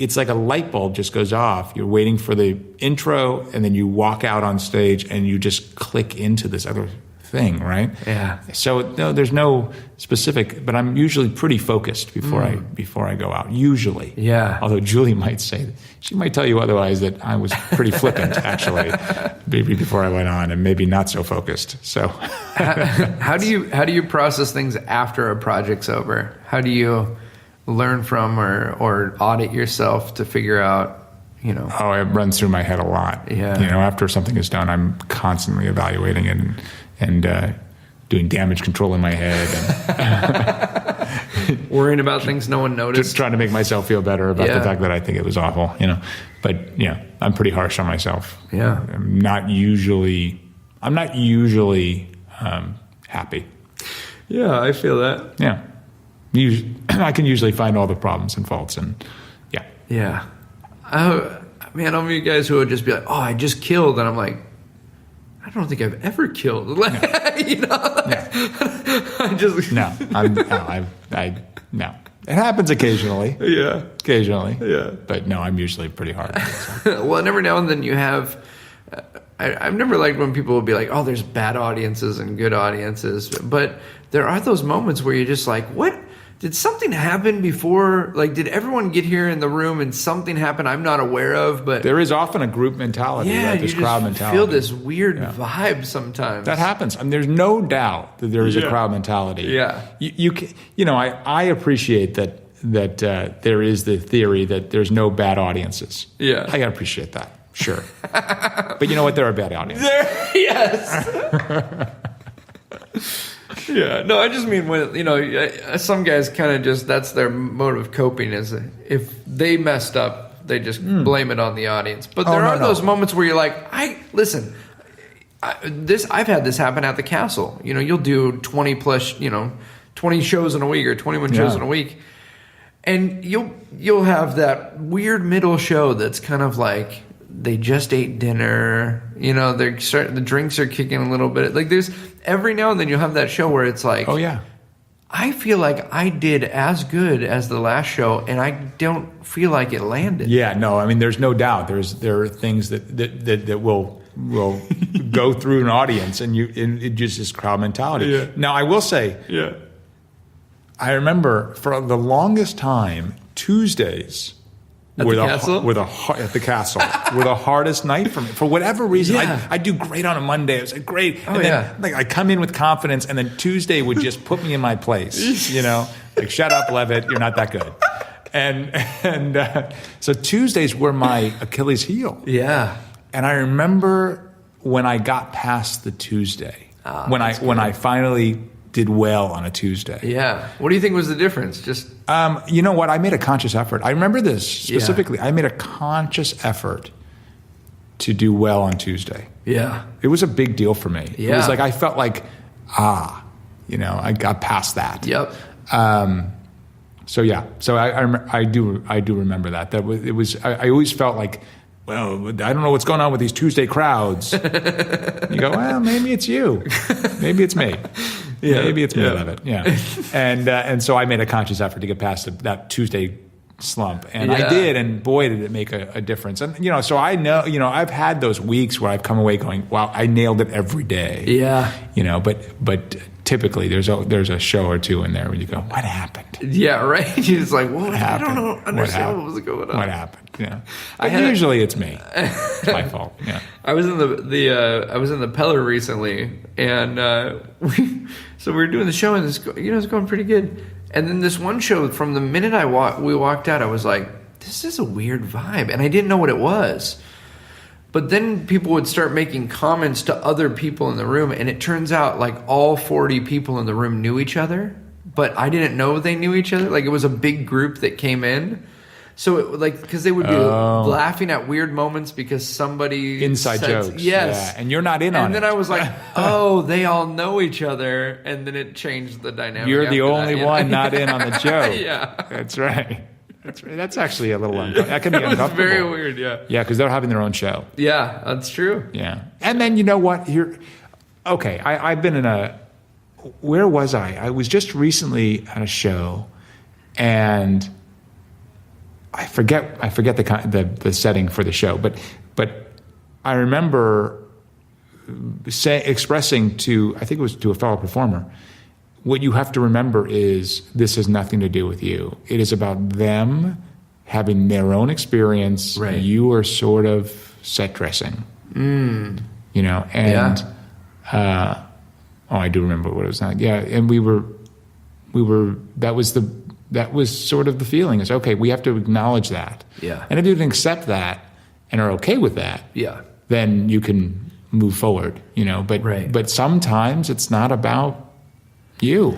it's like a light bulb just goes off. You're waiting for the intro, and then you walk out on stage, and you just click into this other thing, right? Yeah. So no, there's no specific, but I'm usually pretty focused before I go out. Usually. Yeah. Although Julie might say, she might tell you otherwise, that I was pretty flippant actually, maybe before I went on, and maybe not so focused. So how do you process things after a project's over? How do you learn from or audit yourself to figure out, Oh, it runs through my head a lot. Yeah. After something is done, I'm constantly evaluating it and doing damage control in my head and worrying about things no one noticed. Just trying to make myself feel better about the fact that I think it was awful, But I'm pretty harsh on myself. Yeah. I'm not usually happy. Yeah, I feel that. Yeah. I can usually find all the problems and faults, and yeah. Yeah. Man, I'm you guys who would just be like, "Oh, I just killed," and I'm like, I don't think I've ever killed. No. I just no. It happens occasionally. Yeah. Occasionally. Yeah. But no, I'm usually pretty hard. Well, and every now and then you have. I've never liked when people will be like, "Oh, there's bad audiences and good audiences," but there are those moments where you're just like, "What? Did something happen before? Like, did everyone get here in the room and something happened I'm not aware of?" But there is often a group mentality, yeah, right? This crowd mentality. Feel this weird vibe sometimes. That happens. I mean, there's no doubt that there is a crowd mentality. Yeah, I appreciate that there is the theory that there's no bad audiences. Yeah, I gotta appreciate that. Sure, but you know what? There are bad audiences. Yes. Yeah, no, I just mean when, some guys kind of just, that's their mode of coping is if they messed up, they just blame it on the audience. But there are those moments where you're like, I've had this happen at the Castle. You'll do 20 plus, 20 shows in a week or 21 shows in a week. And you'll have that weird middle show that's kind of like, they just ate dinner, the drinks are kicking a little bit. Like there's every now and then you'll have that show where it's like, oh yeah, I feel like I did as good as the last show and I don't feel like it landed. Yeah, no, I mean, there's no doubt. There are things that will go through an audience and it just is crowd mentality. Yeah. Now I will say, I remember for the longest time, Tuesdays at the Castle were the hardest night for me for whatever reason. Yeah. I do great on a Monday. It was like great, and then I come in with confidence, and then Tuesday would just put me in my place. Like shut up, Levit, you're not that good. And so Tuesdays were my Achilles heel. Yeah, and I remember when I got past the Tuesday, when I finally did well on a Tuesday. Yeah. What do you think was the difference? Just you know what? I made a conscious effort. I remember this specifically. Yeah. I made a conscious effort to do well on Tuesday. Yeah. It was a big deal for me. Yeah. It was like I felt like, I got past that. Yep. So yeah. So I do remember that. It was. I always felt like, well, I don't know what's going on with these Tuesday crowds. You go, well, maybe it's you. Maybe it's me. Yeah, maybe it's me, Levit. Yeah, and so I made a conscious effort to get past that Tuesday slump, and I did, and boy, did it make a difference. And so I know, I've had those weeks where I've come away going, wow, I nailed it every day. Yeah, but typically there's a show or two in there where you go, what happened? Yeah, right. You're just like, well, I don't understand what was going on. What happened? Yeah, usually it's me. It's my fault. Yeah, I was in the Peller recently, and so we were doing the show, and it's going pretty good. And then this one show, from the minute we walked out, I was like, this is a weird vibe, and I didn't know what it was. But then people would start making comments to other people in the room, and it turns out like all 40 people in the room knew each other, but I didn't know they knew each other. Like it was a big group that came in. So because they would be laughing at weird moments because somebody inside jokes, yes, and you're not in on it. And then I was like, oh, they all know each other, and then it changed the dynamic. You're the only one not in on the joke. Yeah, that's right. That's actually a little that can be uncomfortable. It's very weird. Yeah, because they're having their own show. Yeah, that's true. Yeah, and then you know what? I've been in where was I? I was just recently at a show, and I forget the setting for the show, but I remember expressing to, I think it was to a fellow performer, what you have to remember is this has nothing to do with you. It is about them having their own experience. Right. You are sort of set dressing. And I do remember what it was like. Yeah, and we were that was sort of the feeling is, okay, we have to acknowledge that. Yeah. And if you can accept that and are okay with that, then you can move forward, but sometimes it's not about you,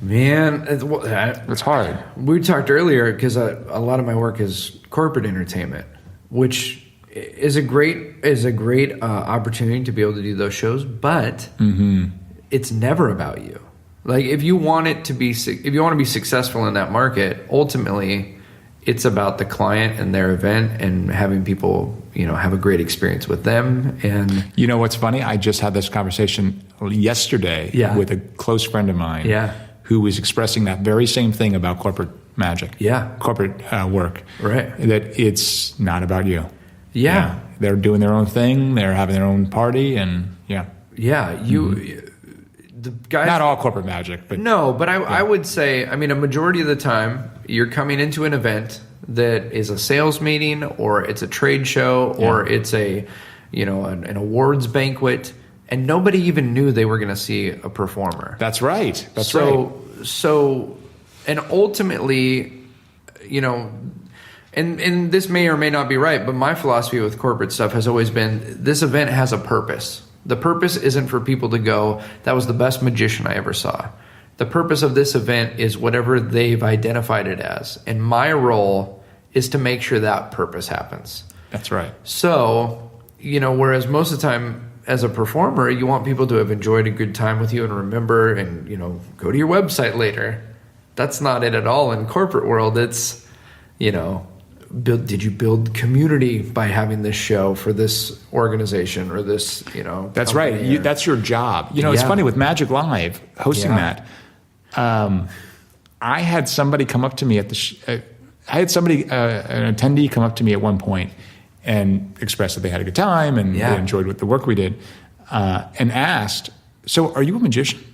Man, it's hard. We talked earlier because a lot of my work is corporate entertainment, which is a great opportunity to be able to do those shows, but it's never about you. Like if you want to be successful in that market, ultimately it's about the client and their event and having people, have a great experience with them. And what's funny? I just had this conversation yesterday with a close friend of mine who was expressing that very same thing about corporate magic, corporate work, right? That it's not about you. Yeah. They're doing their own thing. They're having their own party, and the guys, not all corporate magic, but no. But I would say, a majority of the time, you're coming into an event that is a sales meeting, or it's a trade show, or it's a, an awards banquet, and nobody even knew they were going to see a performer. That's right. So, and ultimately, and this may or may not be right, but my philosophy with corporate stuff has always been this event has a purpose. The purpose isn't for people to go, that was the best magician I ever saw. The purpose of this event is whatever they've identified it as. And my role is to make sure that purpose happens. That's right. So, whereas most of the time as a performer, you want people to have enjoyed a good time with you and remember and, go to your website later. That's not it at all in corporate world. It's, did you build community by having this show for this organization or this, That's right. That's your job. It's funny with Magic Live hosting that. I had somebody come up to me at an attendee come up to me at one point and expressed that they had a good time and they enjoyed the work we did, and asked, "So, are you a magician?"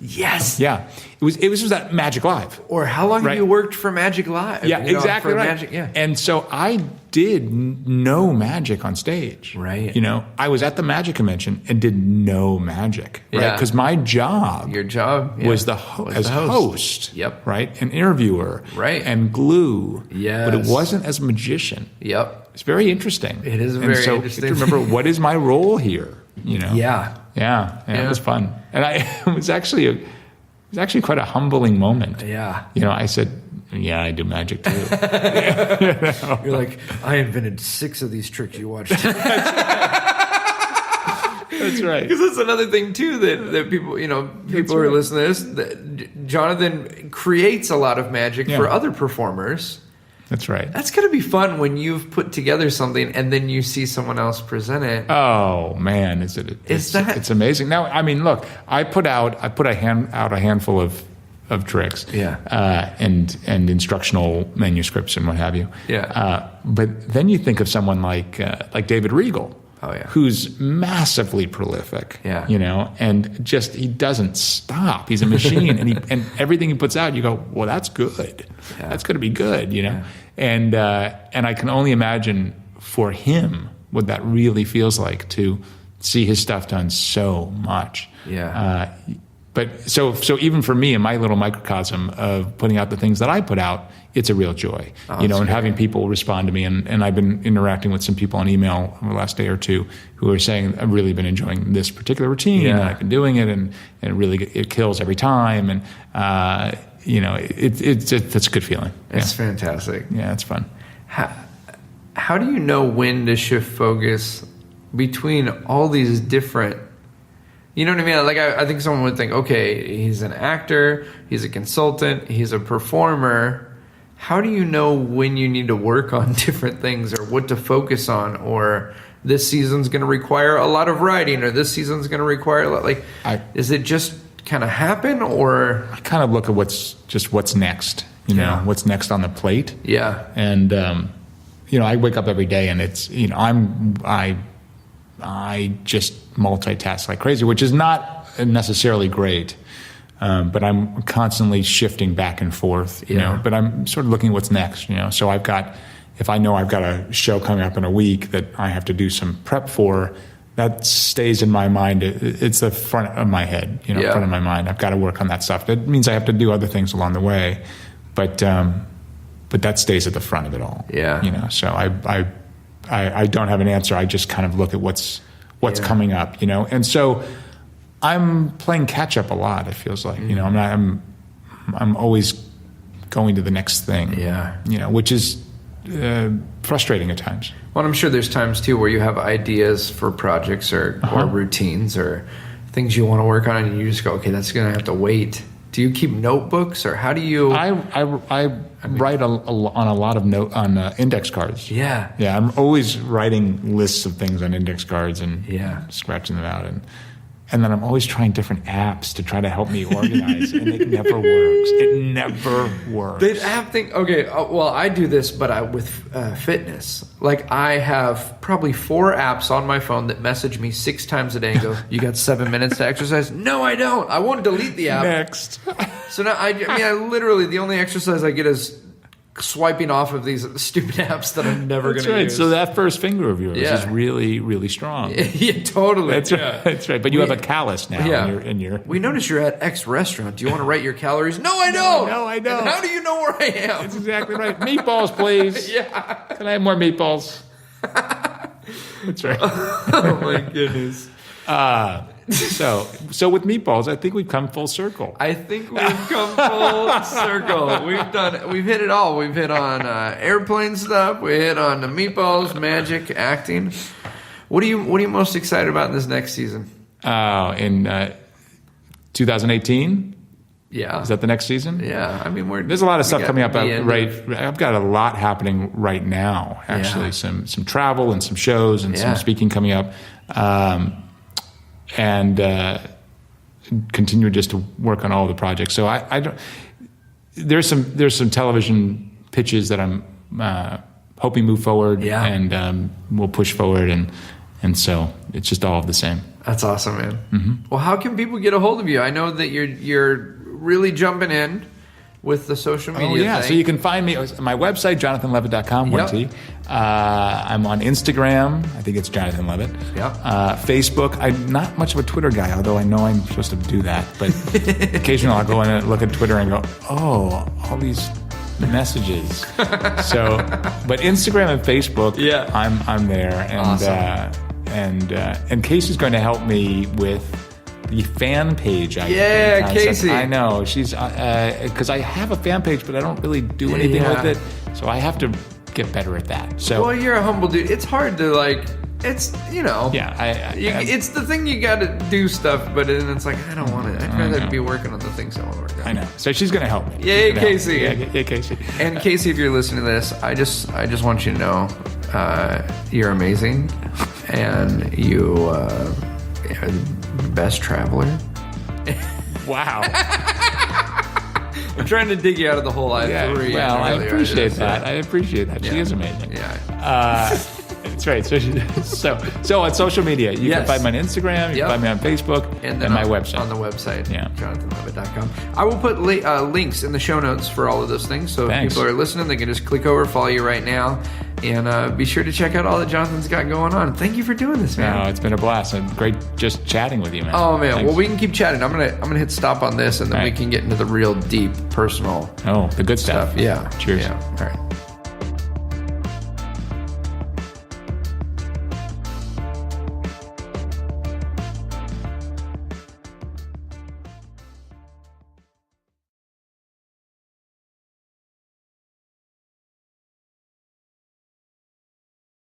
Yes. Yeah. It was that Magic Live. Or how long have you worked for Magic Live? Yeah, exactly right. Magic, And so I did know magic on stage. Right. I was at the magic convention and did no magic. Right. Because my job. Your job was the host. Yep. Right. An interviewer. Right. And glue. Yes. But it wasn't as a magician. Yep. It's very interesting. It is very interesting. To remember what is my role here? Yeah. Yeah, it was fun, and it was actually quite a humbling moment. Yeah, I said, "Yeah, I do magic too." You're like, I invented 6 of these tricks you watched. That's right. Because that's another thing too that people, people who are listening to this, that Jonathan creates a lot of magic for other performers. That's right. That's going to be fun when you've put together something and then you see someone else present it. Oh man, it's amazing. Now, look, I put out a handful of tricks, and instructional manuscripts and what have you. Yeah. But then you think of someone like David Regal. Oh, yeah. Who's massively prolific, yeah. And just he doesn't stop. He's a machine, and everything he puts out, you go, well, that's good. Yeah. That's going to be good, Yeah. And I can only imagine for him what that really feels like to see his stuff done so much. Yeah. But so even for me in my little microcosm of putting out the things that I put out, it's a real joy, and having people respond to me. And I've been interacting with some people on email over the last day or two who are saying, I've really been enjoying this particular routine, and I've been doing it, and it kills every time. And, it's a good feeling. It's fantastic. Yeah, it's fun. How do you know when to shift focus between all these different... You know what I mean? Like, I think someone would think, okay, he's an actor, he's a consultant, he's a performer. How do you know when you need to work on different things or what to focus on, or this season's going to require a lot of writing, or this season's going to require a lot? Is it just kind of happen, or? I kind of look at what's next, You know, what's next on the plate? Yeah. And you know, I wake up every day, and it's, you know, I just multitask like crazy, which is not necessarily great. But I'm constantly shifting back and forth, you know, but I'm sort of looking at what's next, you know. So if I know I've got a show coming up in a week that I have to do some prep for, that stays in my mind. It's the front of my head, you know, front of my mind. I've got to work on that stuff. It means I have to do other things along the way, but that stays at the front of it all. Yeah. You know, so I don't have an answer. I just kind of look at what's coming up, you know. And so I'm playing catch up a lot, it feels like. You know, I'm always going to the next thing. Yeah. You know, which is frustrating at times. Well, I'm sure there's times too where you have ideas for projects or routines or things you want to work on, and you just go, okay, that's going to have to wait. Do you keep notebooks, or how do you? I write on a lot of on index cards. Yeah. Yeah, I'm always writing lists of things on index cards and scratching them out, and then I'm always trying different apps to try to help me organize, and it never works. It never works. The app thing, okay, well, I do this, but with fitness. Like, I have probably 4 apps on my phone that message me 6 times a day and go, you got 7 minutes to exercise? No, I don't. I won't delete the app. Next. So now, I literally, the only exercise I get is swiping off of these stupid apps that I'm never going to use. So that first finger of yours is really, really strong. Yeah, totally. That's right. That's right. But you have a callus now in your... We notice you're at X restaurant. Do you want to wrate your calories? No, I don't. No, I don't. And how do you know where I am? That's exactly right. Meatballs, please. Yeah. Can I have more meatballs? That's right. Oh, my goodness. So with meatballs, I think we've come full circle. I think we've come full circle. We've hit it all. We've hit on airplane stuff. We hit on the meatballs, magic, acting. What are you most excited about in this next season? In 2018. Yeah. Is that the next season? Yeah. I mean, there's a lot of stuff coming up. I've got a lot happening right now. Actually, some travel and some shows and some speaking coming up. And continue just to work on all the projects. So I don't. There's some television pitches that I'm hoping move forward, and we'll push forward, and so it's just all of the same. That's awesome, man. Mm-hmm. Well, how can people get a hold of you? I know that you're really jumping in with the social media thing. So you can find me at my website, jonathanlevit.com, I'm on Instagram. I think it's Jonathan Levit. Facebook. I'm not much of a Twitter guy, although I know I'm supposed to do that. But occasionally I'll go in and look at Twitter and go, oh, all these messages. So, but Instagram and Facebook, I'm there. And, awesome. And Casey's going to help me with the fan page. Casey. I know. She's because I have a fan page, but I don't really do anything with it. So I have to get better at that. So, well, you're a humble dude. It's hard to it's, you know. Yeah. It's the thing you got to do stuff, but then it's like, I don't want to. I'd rather be working on the things I want to work on. I know. So she's going to help me. Yay, Casey. Yeah, Casey. And Casey, if you're listening to this, I just want you to know you're amazing, and you are the best traveler. Wow. I'm trying to dig you out of the hole. I appreciate that. I appreciate that. She is amazing. Yeah. That's right. So on social media, you can find me on Instagram, you can find me on Facebook, and my website. On the website, jonathanlevit.com. I will put links in the show notes for all of those things. So if people are listening, they can just click over, follow you right now, and be sure to check out all that Jonathan's got going on. Thank you for doing this, man. No, it's been a blast. And great just chatting with you, man. Oh man, thanks. Well, we can keep chatting. I'm gonna hit stop on this, and then we can get into the real deep personal. The good stuff. Yeah. Cheers. Yeah. All right.